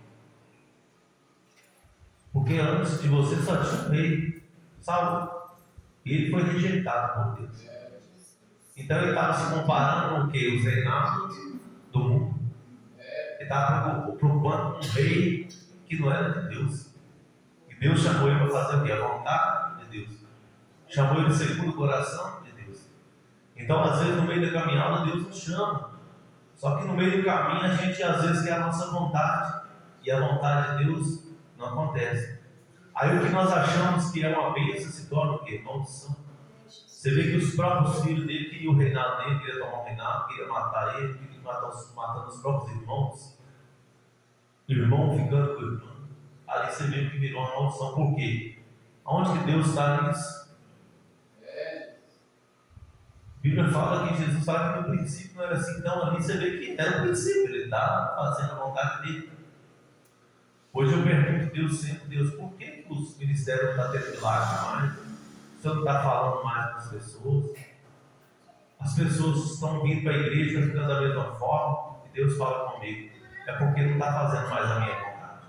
Porque antes de você só tinha um rei, Saul. E ele foi rejeitado por Deus. Então ele estava se comparando com o que? Os reinados do mundo. Ele estava preocupando com um rei que não era de Deus. E Deus chamou ele para fazer o que? A vontade de Deus. Chamou ele segundo o coração de Deus. Então, às vezes, no meio da caminhada, Deus nos chama. Só que no meio do caminho, a gente às vezes quer a nossa vontade. E a vontade de Deus não acontece. Aí o que nós achamos que é uma bênção se torna o quê? Maldição. Você vê que os próprios filhos dele queriam o reinado dele, queriam tomar o reinado, queriam matar ele, queriam matando os próprios irmãos. Irmão ficando com o irmão. Ali você vê que virou uma maldição. Por quê? Aonde que Deus está nisso? A Bíblia fala que Jesus fala que no princípio não era assim, então ali você vê que era o princípio, ele estava fazendo a vontade dele. Hoje eu pergunto a Deus sempre, Deus, por que os ministérios não estão tendo milagre mais? O Senhor não está falando mais com as pessoas? As pessoas estão vindo para a igreja ficando da mesma forma, e Deus fala comigo, é porque não está fazendo mais a minha vontade.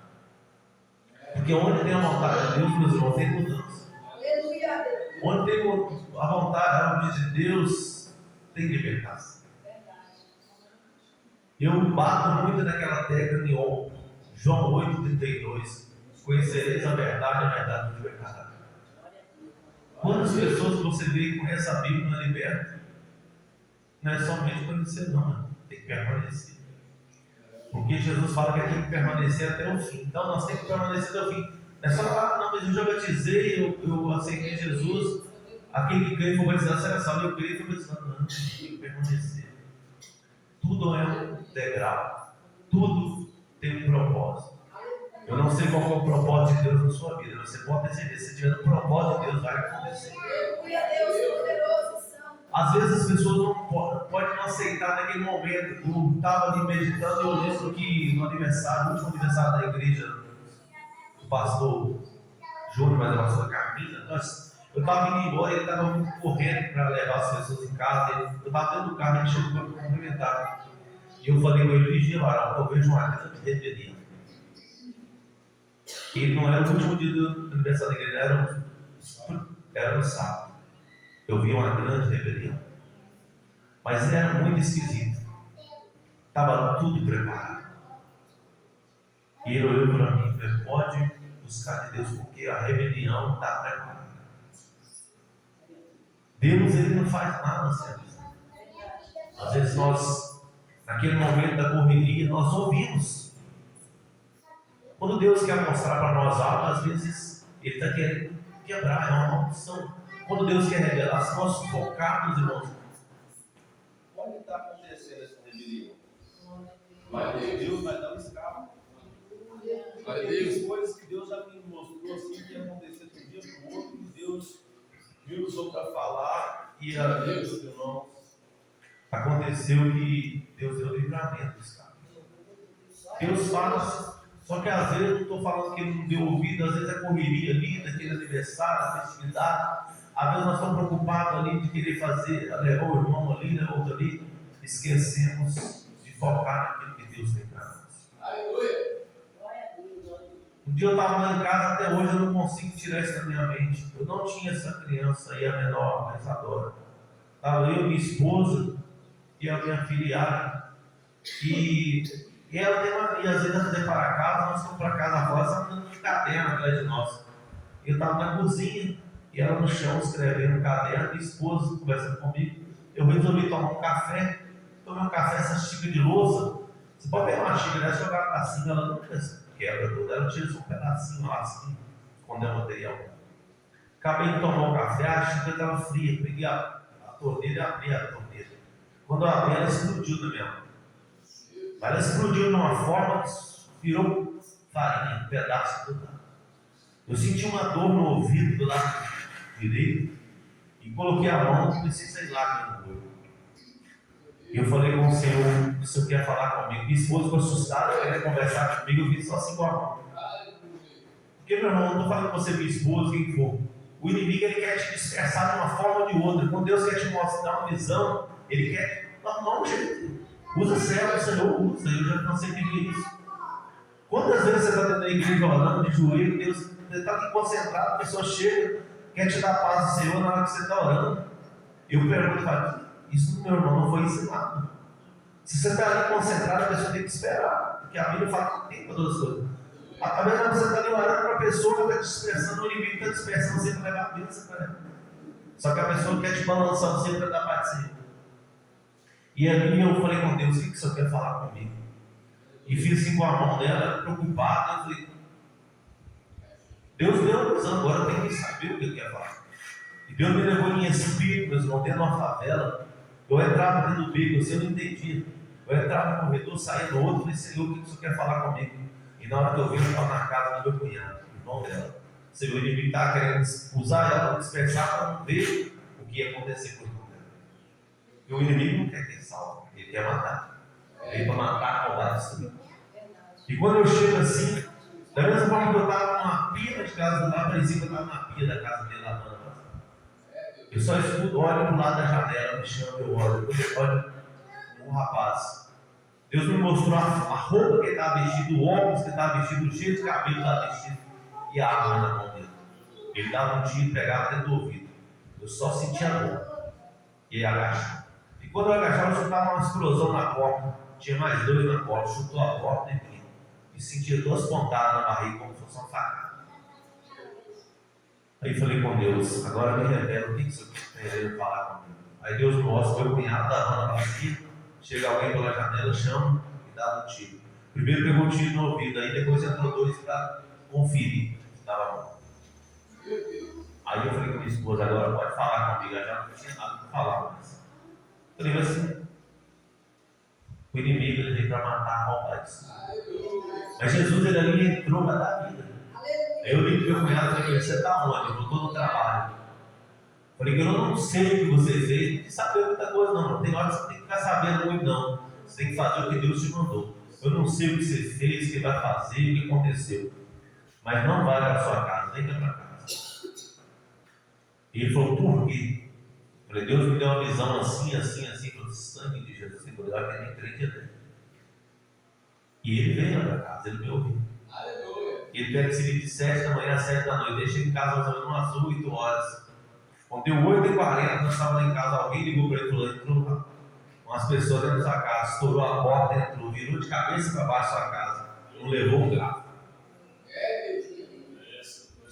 Porque onde tem a vontade de Deus, meus irmãos, tem mudança. Onde tem a vontade de Deus, tem libertação. Eu bato muito naquela tecla de João 8,32. Conhecereis a verdade vos libertará. Quantas pessoas você vê e conhece a Bíblia não é liberta? Não é somente conhecer, não, tem que permanecer. Porque Jesus fala que tem que permanecer até o fim. Então nós temos que permanecer até o fim. Não é só falar, não, mas eu já batizei, eu aceitei Jesus. Aquele que crê e for batizado será salvo. Eu creio e fui batizado. Não, tem que permanecer. Tudo é um degrau. Tudo tem um propósito. Eu não sei qual é o propósito de Deus na sua vida. Você pode decidir. Se tiver no propósito de Deus, vai acontecer. Às vezes as pessoas não podem não aceitar naquele momento. Eu estava ali meditando e eu lembro que no aniversário, no último aniversário da igreja, do pastor Júnior, mas da pastora Carmina, eu estava indo embora e ele estava correndo para levar as pessoas em casa. Eu estava dentro do carro e ele chegou para me cumprimentar. E eu falei com ele, vigia, varão, eu vejo uma grande rebelião. Ele não era o último dia do aniversário da igreja, era no sábado. Eu vi uma grande rebelião. Mas era muito esquisito. Estava tudo preparado. E ele olhou para mim e falou, pode buscar de Deus, porque a rebelião está preparada. Deus, ele não faz nada, certo? Às vezes nós, naquele momento da correria, nós ouvimos. Quando Deus quer mostrar para nós algo, às vezes ele está querendo quebrar, é uma maldição. Quando Deus quer revelar, se nós focarmos, irmãos, Onde está acontecendo essa rebelião? Deus vai dar um escape. Tem coisas que Deus já me mostrou assim que ia acontecer de um dia para o outro, e Deus me usou para falar, e a Deus, irmãos, aconteceu que Deus deu livramento, cara. Deus fala, só que às vezes eu não estou falando que ele não deu ouvido, às vezes a correria ali, daquele aniversário, a festividade, às vezes nós estamos preocupados ali de querer fazer, levar o irmão ali, levar o outro ali, esquecemos de focar naquilo que Deus tem para nós. aleluia. Um dia eu estava lá em casa, até hoje eu não consigo tirar isso da minha mente. Eu não tinha essa criança aí, a menor, a Isadora. Estava eu, minha esposa e a minha filha. E ela tem mania, às vezes, a fazer para casa, nós fomos para casa fora, estava dando um caderno atrás de nós. Eu estava na cozinha, e ela no chão escrevendo um caderno, minha esposa conversando comigo. Eu resolvi tomar um café, tomei um café, essa xícara de louça. Você pode pegar uma xícara e jogar assim, ela não quebra toda, ela tira só um pedacinho lá assim, esconder o material. Acabei de tomar o café, a xícara estava fria, peguei a torneira e abri a torneira. Quando eu abri, ela explodiu na minha mão. Ela explodiu de uma forma que virou farinha, um pedaço do lado. Eu senti uma dor no ouvido do lado direito e coloquei a mão e comecei a sair lágrimas no olho. E eu falei com o Senhor quer falar comigo. Minha esposa ficou assustada, queria conversar comigo, eu vi só assim com a mão. Porque, meu irmão, eu não estou falando com você, minha esposa, quem for. O inimigo, ele quer te dispersar de uma forma ou de outra. Quando Deus quer te mostrar uma visão, ele quer arrumar um jeito. Usa servo, o Senhor usa. Eu já cansei de ver isso. Quantas vezes você está dentro da igreja orando de joelho, Deus, você está aqui concentrado, a pessoa chega, quer te dar a paz do Senhor na hora que você está orando. Eu pergunto, isso, meu irmão, não foi ensinado. Se você está ali concentrado, a pessoa tem que esperar. Porque a Bíblia fala que tem todas as coisas. Às vezes você está ali orando para a pessoa que está dispersando, o inimigo está dispersando você para levar a bênção para ela. Só que a pessoa quer te balançar você para dar paz do Senhor. E ali eu falei com Deus, o que o Senhor quer falar comigo? E fiz assim com a mão dela, preocupado. Eu falei, Deus deu a visão, agora eu tenho que saber o que Ele quer falar. E Deus me levou em espírito, meus irmãos, dentro de uma favela. Eu entrava dentro do beco, eu não entendia. Eu entrava no corredor, saía no outro, falei, Senhor, o que o Senhor quer falar comigo? E na hora que eu vi, eu estava na casa do meu cunhado, irmão dela. O Senhor, ele estava querendo usar ela para dispersar para não ver o que ia acontecer com o irmão dela. Porque o inimigo não quer quem salva, ele quer matar. Ele veio para matar, roubar e destruir. E quando eu chego assim, da mesma forma que eu estava numa pia de casa do lado, parecia que eu estava na pia da casa dele lavando. Eu só escuto, olho para o lado da janela, me chama, eu olho. Quando eu olho um rapaz, Deus me mostrou a roupa que ele estava vestido, o óculos que ele estava vestido, o jeito de cabelo que estava vestido e a arma na mão dele. Ele dava um tiro e pegava dentro do ouvido. Eu só sentia a dor. E ele agachava. E quando eu agachava, eu escutava uma explosão na porta. Tinha mais dois na porta, chutou a porta e sentia duas pontadas na barriga, como se fosse uma facada. Aí falei com Deus, agora me revela o que você tem querendo falar comigo. Aí Deus me mostra, meu cunhado da Ana vazia, chega alguém pela janela, chama e dá um tiro. Primeiro pegou um tiro no ouvido, aí depois entrou dois para conferir se estava bom. Aí eu falei com minha esposa, agora pode falar comigo, eu já não tinha nada para falar mais. Eu falei assim, o inimigo ele veio para matar, roubar isso. Mas Jesus ele ali entrou para dar vida. Aí eu li para meu cunhado e falei, você está onde? Eu estou no trabalho. Falei, eu não sei o que você fez, não tem que saber muita coisa não tem hora que você tem que ficar sabendo muito não. Você tem que fazer o que Deus te mandou. Eu não sei o que você fez, o que vai fazer, o que aconteceu. Mas não vai para a sua casa, vem para casa. E ele falou, por quê? Eu falei, Deus me deu uma visão assim, pelo sangue de Jesus, sem poder, eu nem crente dele. E ele veio para casa, ele me ouviu. Ele pega esse livro de 7 da manhã às 7 da noite, ele chega em casa mais ou menos umas 8 horas. Quando deu 8h40, nós estávamos lá em casa, alguém ligou para ele e falou, entrou umas pessoas dentro da sua casa, estourou a porta, entrou, virou de cabeça para baixo da sua casa, não levou um grafo.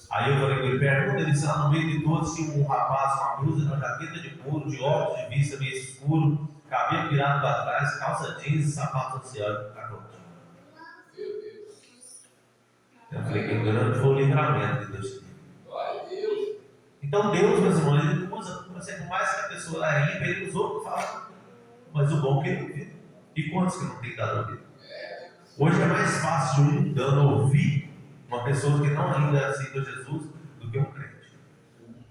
Aí eu falei com ele, pergunta ele se lá no meio de todos tinha um rapaz com uma blusa, uma jaqueta de couro, de óculos de vista meio escuro, cabelo virado para trás, calça jeans e sapato social. Eu falei que o grande foi o livramento que Deus teve. Então Deus, meus irmãos, ele usa, por mais que a pessoa é ímpia, ele usou para falar, mas o bom que ele ouviu. E quantos que não tem dado a ouvir? Hoje é mais fácil de um mundano ouvir uma pessoa que não ainda aceita Jesus do que um crente.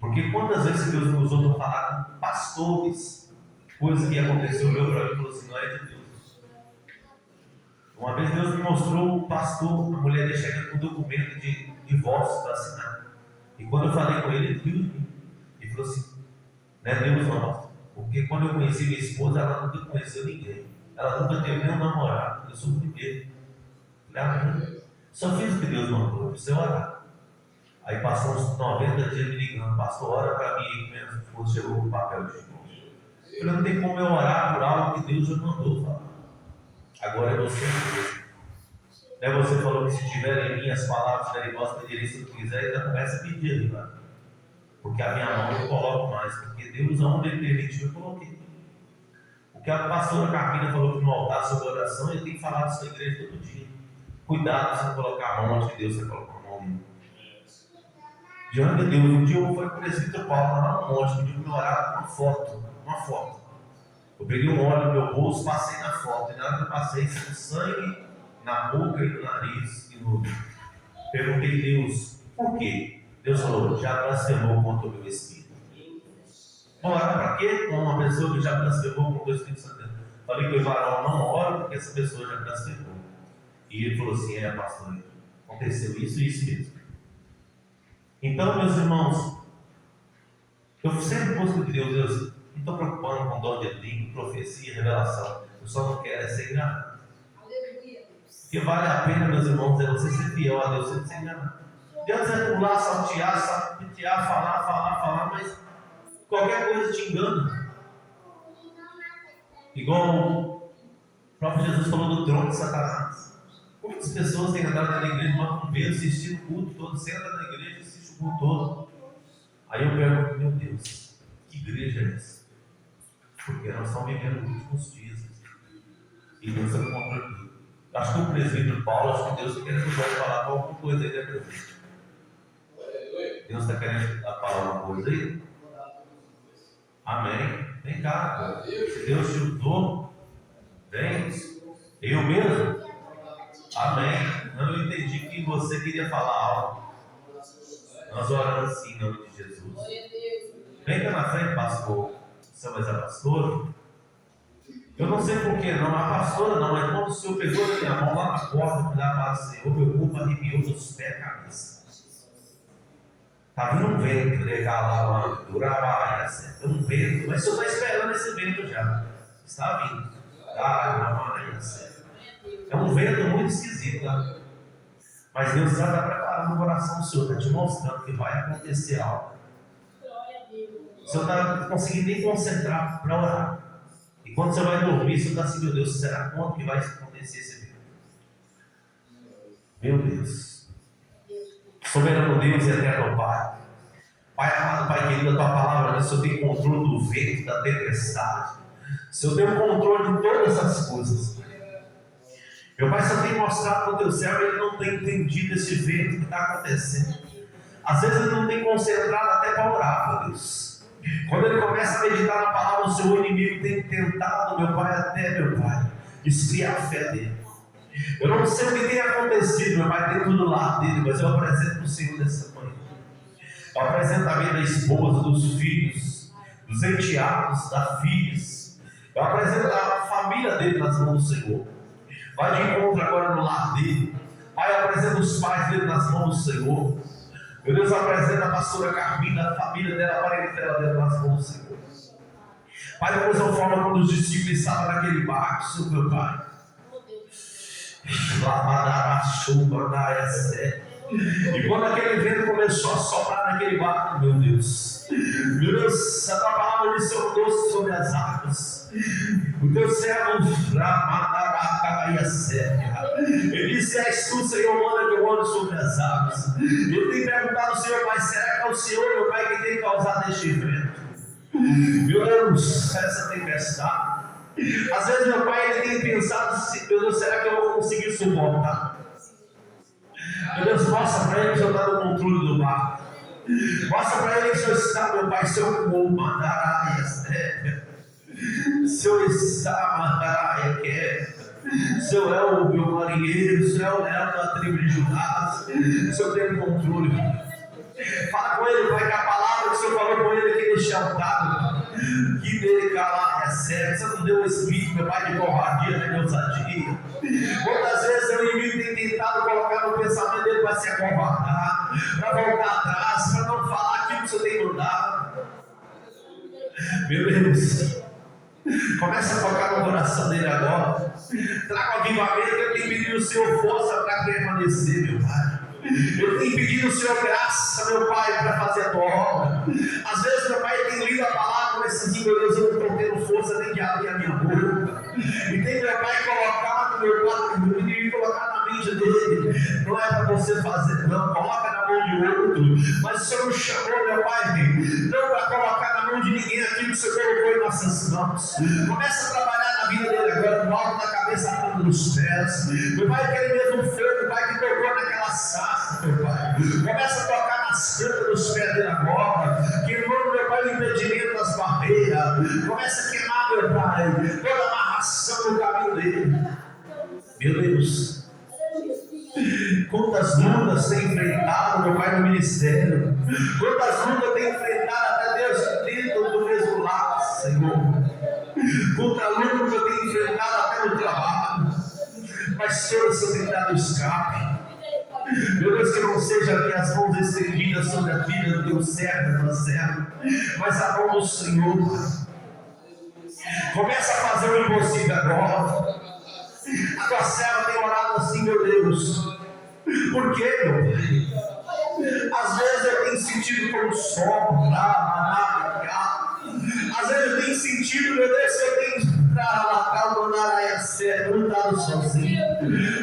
Porque quantas vezes Deus me usou para falar com pastores, coisa que aconteceu, meu para mim e falou assim, não é de Deus. Uma vez Deus me mostrou o pastor, a mulher dele chegando com um documento de divórcio para assinar. E quando eu falei com ele, ele viu de mim. Ele falou assim, não é Deus não. Porque quando eu conheci minha esposa, ela nunca conheceu ninguém. Ela nunca teve nenhum namorado. Eu sou o primeiro. Falei, só fiz o que Deus mandou, eu precisei orar. Aí passou uns 90 dias me ligando, pastor, ora para mim aí, minha esposa chegou com o papel de divórcio. Eu falei, não tem como eu orar por algo que Deus já mandou falar. Agora é você. Você falou que se tiver em mim as palavras da voz, pedireis se eu quiser, então começa a pedir ali, lá. Porque a minha mão eu coloco mais, porque Deus, aonde Ele permitiu, eu coloquei. O que a pastora Carmina falou que no altar sobre oração, ele tem que falar disso na igreja todo dia. Cuidado se não colocar a mão onde Deus você colocou a mão ali. Diante de Deus, um dia eu fui com o presbítero Paulo lá no monte, pediu para me orar uma foto. Eu peguei um óleo no meu bolso, passei na foto, e na hora que eu passei, saiu sangue na boca e no nariz e no ouvido. Perguntei a Deus, por quê? Deus falou, já blasfemou contra o meu espírito. Orar para quê? Com uma pessoa que já blasfemou contra o Espírito Santo. Falei que o varão não ora porque essa pessoa já blasfemou. E ele falou assim, pastor, aconteceu isso e isso mesmo. Então, meus irmãos, eu sempre busco de Deus, não estou preocupando com dom de língua, profecia, revelação. Eu só não quero ser enganado. Porque vale a pena, meus irmãos, é você ser fiel a Deus, você não ser enganado. Deus é pular, saltear, falar, mas qualquer coisa te engana. Igual o próprio Jesus falou do trono de Satanás. Muitas pessoas têm entrado na igreja, mas não vê assistir o culto todo, senta na igreja e assiste o culto todo. Aí eu pergunto, meu Deus, que igreja é essa? Porque nós estamos vivendo os últimos dias. E Deus está no controle de tudo. Acho que o presbítero Paulo, acho que Deus está querendo falar alguma coisa aí, né, presbítero? Deus está querendo falar alguma coisa aí? Amém. Vem cá. Se Deus te usou, vem. Eu mesmo? Amém. Não, eu entendi que você queria falar algo. Nós oramos assim em nome de Jesus. Vem cá na frente, pastor. Você vai ser pastor? Eu não sei porquê, não, a pastora não, mas quando o Senhor pegou na minha mão lá na porta, me dá a paz do Senhor, meu corpo arrepiou dos pés à cabeça. Está vindo um vento, legal lá, durava, um vento, mas o Senhor está esperando esse vento já. Está vindo. É um vento muito esquisito, tá? Mas Deus já está preparando o coração do Senhor, está te mostrando que vai acontecer algo. O Senhor está conseguindo nem concentrar para orar. E quando você vai dormir, você está assim, meu Deus, será quando que vai acontecer esse vento? Meu Deus. Soberano Deus e eterno Pai. Pai amado, Pai querido, a tua palavra, o Senhor tem controle do vento, da tempestade. O Senhor tem o controle de todas as coisas. Meu Pai só tem mostrado para o teu servo, ele não tem entendido esse vento que está acontecendo. Às vezes ele não tem concentrado até para orar, meu Deus. Quando ele começa a meditar na palavra, o seu inimigo tem tentado, meu Pai, até, meu Pai, esfriar a fé dele. Eu não sei o que tem acontecido, meu Pai, dentro do lado dele, mas eu apresento para o Senhor nessa manhã. Eu apresento a vida da esposa, dos filhos, dos enteados, das filhas. Eu apresento a família dele nas mãos do Senhor. Vai de encontro agora no lar dele. Pai, eu apresento os pais dele nas mãos do Senhor. Meu Deus, apresenta a pastora Carmina, a família dela, a parentela dela nas mãos do Senhor. Pai, da mesma forma quando os discípulos estavam naquele barco, Senhor, meu Pai. E quando aquele vento começou a soprar naquele barco, meu Deus, a tua palavra disse: eu trouxe sobre as águas. O teu servo, ele disse: és tu, Senhor, manda que eu ando sobre as águas. Eu tenho perguntado ao Senhor, Pai, será que é o Senhor, meu Pai, que tem causado este vento? Meu Deus, essa tempestade. Às vezes, meu Pai, ele tem pensado assim: meu Deus, será que eu vou conseguir suportar? Meu Deus, mostra para ele que o Senhor está no controle do barco. Mostra para ele que o Senhor está, meu Pai, seu mandaraia, Senhor está, mandaraia, Senhor é o meu marinheiro, Senhor é da tribo de Judá, Senhor tem o controle. Fala com ele, Pai, que a palavra que o Senhor falou com ele aqui neste altar, que dele calar é certo. Você não deu o espírito, meu Pai, de covardia, de ousadia. Quantas vezes o inimigo tem tentado colocar no pensamento dele para se acovardar, para voltar atrás, para não falar aquilo que o Senhor tem mandado. Meu Deus, começa a tocar no coração dele agora. Traga o avivamento, eu tenho pedido o Senhor força para permanecer, meu Pai. Eu tenho pedido o Senhor graça, meu Pai, para fazer a tua obra. Às vezes, meu Pai, tem lido a palavra, mas assim, meu Deus, eu não estou tendo força nem de abrir a minha boca. E tem, meu Pai, colocado, meu Pai, e colocar na mente dele. Não é para você fazer, não. Coloca na mão de outro. Mas o Senhor nos chamou, meu Pai, não para colocar na mão de ninguém aquilo que o Senhor colocou em nossas mãos. Começa a trabalhar na vida dele agora, do alto da cabeça à ponta dos pés. Meu Pai, aquele mesmo fogo, Pai, que tocou naquela sarça, meu Pai. Começa a tocar nas plantas dos pés dele agora. Queimando, meu Pai, o impedimento das barreiras. Começa a queimar, meu Pai, toda a amarração no caminho dele. Meu Deus, quantas lutas tem enfrentado, meu Pai, no ministério. Quantas lutas tem enfrentado, até Deus, dentro do mesmo lado, Senhor. Quanta luta eu tenho enfrentado até no trabalho. Mas todas eu tenho dado escape. Meu Deus, que não seja minhas mãos estendidas sobre a vida do teu servo, da tua serva, mas a mão do Senhor. Começa a fazer o impossível agora. A tua serva tem orado assim, meu Deus. Por quê, meu Pai? Às vezes eu tenho sentido como sol, às vezes eu tenho sentido, meu Deus, que eu tenho não estado sozinho.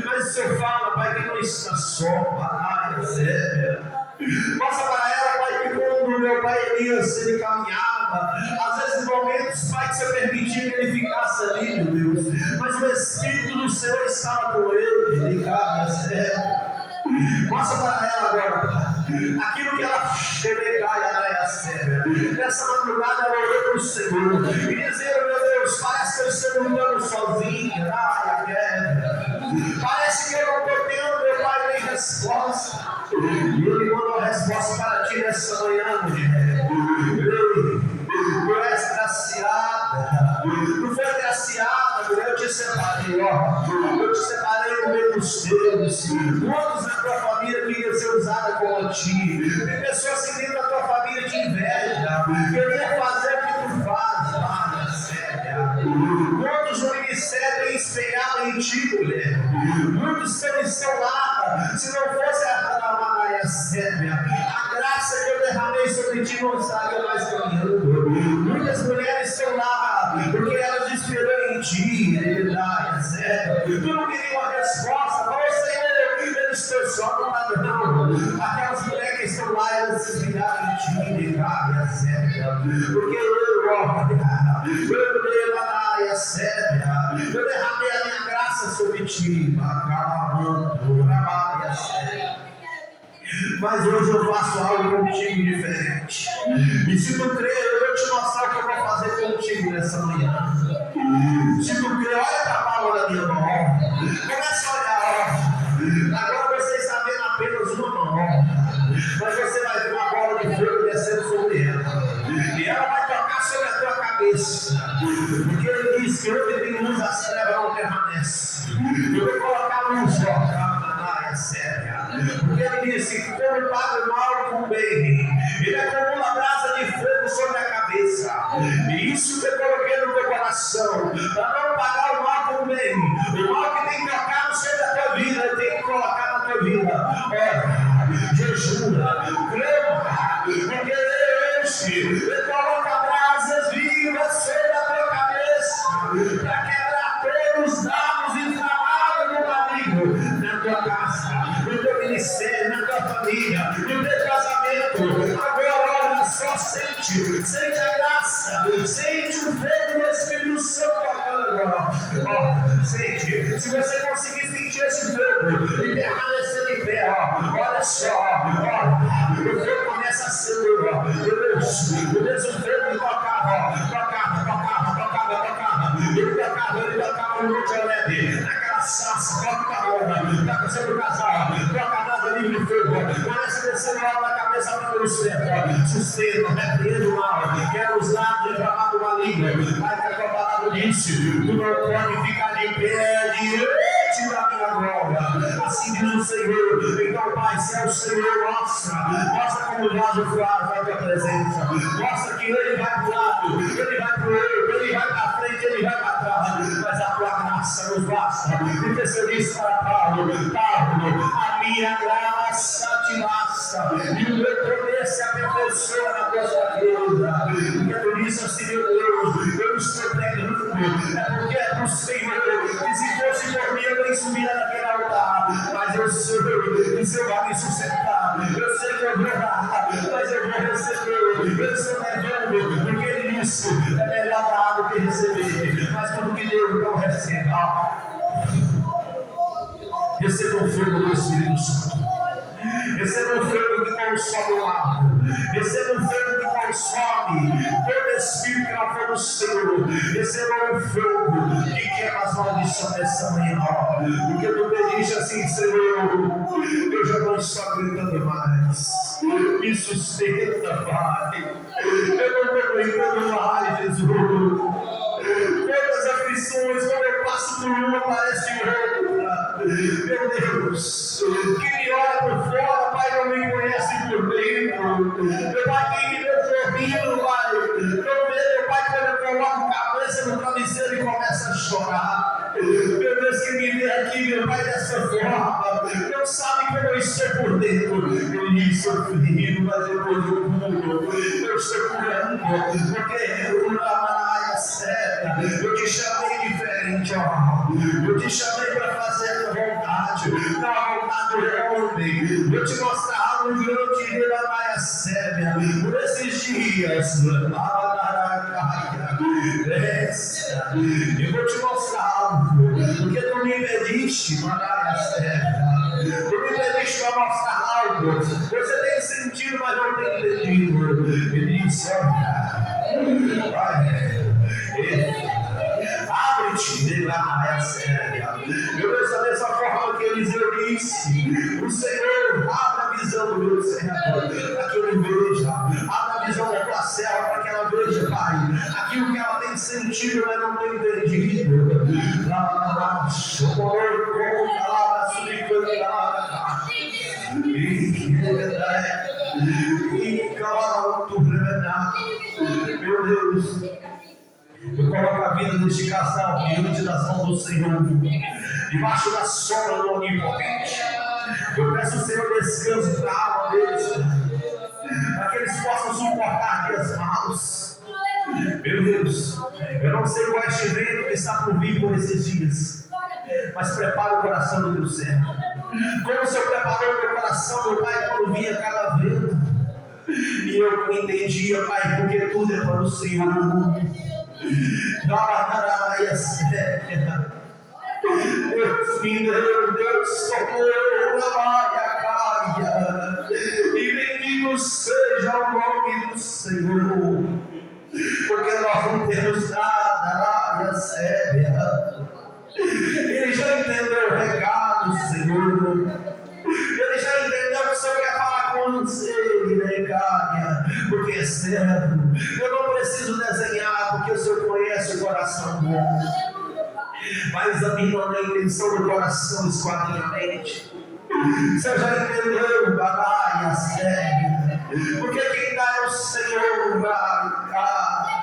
Mas o Senhor fala, Pai, que não está só. Mostra para ela, Pai, que quando meu Pai Elias, ele caminhava, às vezes momentos, Pai, que você permitia que ele ficasse ali, meu Deus, mas o Espírito do Senhor estava com ele, mostra para ela agora, Pai, aquilo que ela nessa madrugada ela orou para o Senhor e dizendo, meu Deus, parece que eu estou lutando sozinha, parece que eu não estou tendo, meu Pai, nem resposta. E Ele mandou a resposta para ti nessa manhã, mulher. Tu és graciada, tu foi graciada. gente não sabe mais caminhando. Muitas mulheres estão lá porque elas esperam em ti, tu não queria uma resposta, falou, Senhor, eu estou só no padrão. Aquelas mulheres que estão lá, elas se viraram em ti, porque eu derramei a minha graça sobre ti, mas hoje eu faço algo contigo diferente. E se tu crer, eu vou te mostrar o que eu vou fazer contigo nessa manhã. Se tu crer, olha para a palma da minha mão. Começa a olhar. Agora você está vendo apenas uma mão, mas você vai ver uma bola de fogo descendo sobre ela. E ela vai tocar sobre a tua cabeça. Porque ele disse que onde tem luz, as trevas não permanecem. Eu vou colocar luz, porque ele disse que como paga o mal com o bem, ele é como uma brasa de fogo sobre a cabeça. E isso que eu coloquei no teu coração, para não pagar o mal com o bem. O mal que tem que tocar no centro da tua vida, tem que colocar na tua vida. Ora, jejua, clama, porque eu coloco brasas vivas sobre a tua cabeça, para quebrar todos os dados inflamados do maligno na tua casa, no teu ministério, na tua família, no teu casamento. Agora olha só, sente a graça, sente o fogo do Espírito Santo tocando agora. Sente, se você conseguir sentir esse fogo e permanecer de pé, olha só, o fogo começa a acender, eu deixo o fogo tocava, ele tocava no Monte Horebe, naquela sarça, toca para a está fazendo casal, toca nada livre de fogo, começa a descer na hora da cabeça para o céu, sustenta, repreende o mal, quer os lados inflamados maligno, mas que a palavra disse, tu não pode ficar de pé diante da minha glória, assim diz o Senhor. Então, Pai, se é o Senhor, mostra como o vaso faz na tua presença, mostra que ele vai para o lado, ele vai para o outro, ele vai para frente, ele vai para trás, mas a tua graça nos basta, porque você disse para Paulo, a minha graça te basta, e o meu poder se aperfeiçoa na tua fraqueza. Porque por isso, assim, meu Deus, eu estou pregando, é porque é para o Senhor, que se fosse por mim eu nem subia naquele altar, mas eu sei que o Senhor vai me sustentar, eu sei que eu vou dar, mas eu vou receber, eu estou levando, porque ele disse, é melhor dar do que receber, mas tudo que Deus não receba. Receba o fogo do Espírito Santo. Receba o fogo que consome o lado. Receba o fogo que consome todo espírito que não for do Senhor. Receba o fogo que quebra as maldições dessa manhã. Porque tu pediste assim, Senhor, eu já não estou aguentando mais. Me sustenta, Pai. Eu não estou aguentando mais, Jesus. Quantas aflições, quando eu passo por uma, parece outra. Meu Deus, que me olha por fora, Pai, não me conhece por dentro. Meu Pai, quem me deu sorrindo, Pai, não vê, meu Pai, quando eu coloco a cabeça no travesseiro e começa a chorar. Meu Deus, que me vê aqui, meu Pai, dessa forma, não sabe como eu estou por dentro. Eu lhe sofri, mas depois eu curo. Eu estou curando, porque eu te chamei diferente, eu te chamei para fazer a tua vontade, não a vontade do homem. Eu te mostrar algo grande de Lamaia Sébia por esses dias. Eu vou te mostrar algo, porque tu me pediste, Lamaia Sébia. Tu me pediste para mostrar algo. Você tem sentido, mas não tem entendido. Ele disse: abre-te de lá, séria. Meu Deus, da mesma forma que Eliseu disse, o Senhor abre a visão do meu servo, para que ele veja, abre a visão da tua serva, para que ela veja, Pai, aquilo que ela tem sentido, mas não tem entendido. Meu Deus, eu coloco a vida deste casal diante das mãos do Senhor, debaixo da sombra do Onipotente. Eu peço o Senhor descanso para a alma deles, para que eles possam suportar suportar dias maus. Meu Deus, eu não sei qual é este vento que está por vir por esses dias, mas prepara o coração do teu servo. Como o Senhor preparou o meu coração, meu Pai, quando vinha cada vento, e eu entendia, Pai, porque tudo é para o Senhor. Deus me deu, Deus socorro, Caia, e bendito seja o nome do Senhor, porque nós não temos nada, Caia, séria. Ele já entendeu o recado, Senhor. Ele já entendeu que o Senhor quer falar com você, né, Caia? Porque é servo. Eu não preciso desenhar, porque o Senhor conhece o coração do homem. Mas examinando a intenção do coração, esquadrinha a mente. Você já entendeu, Caia, sério? Porque quem dá é o Senhor, Caia.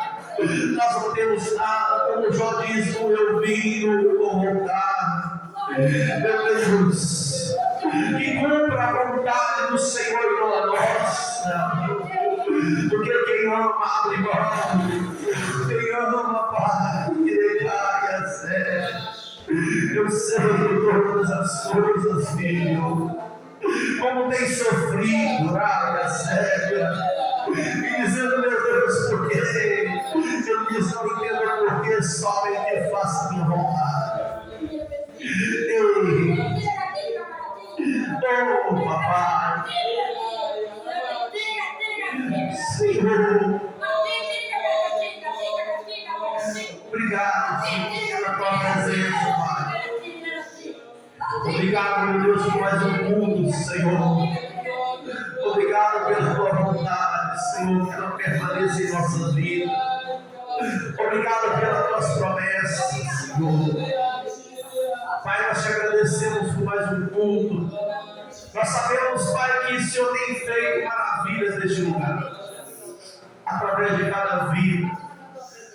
Nós não temos nada, como Jó diz, eu vim voltar. Meu Deus, que cumpra a vontade do Senhor e não a nossa. Porque quem ama, abre mão. Quem ama, Pai, que caia, sério. Eu sei todas as coisas, filho. Como tem sofrido, raia, séria. E dizendo, meu Deus, por quê? Eu disse, não entendo por que somente faço a minha vontade. Ei, oh, papai, Senhor, obrigado, Senhor, pela tua presença, Pai. Obrigado, meu Deus, por mais um mundo, Senhor. Obrigado pela tua vontade, Senhor, que ela permaneça em nossas vidas. Obrigado pelas tuas promessas, Senhor. Pai, nós te agradecemos por mais um culto. Nós sabemos, Pai, que o Senhor tem feito maravilhas neste lugar, através de cada vida.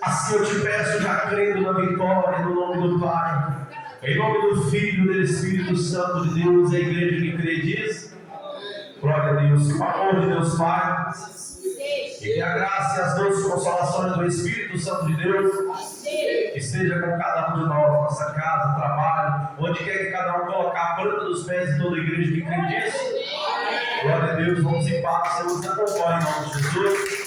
Assim eu te peço, já crendo na vitória, no nome do Pai, em nome do Filho e do Espírito Santo de Deus. A igreja que crê diz: glória a Deus. O amor de Deus Pai, e que a graça e as doces consolações do Espírito Santo de Deus esteja com cada um de nós, nossa casa, trabalho, onde quer que cada um colocar a planta dos pés de toda a igreja que crê diz. Glória a Deus, vamos em paz, Senhor nos acompanhe em nome de Jesus.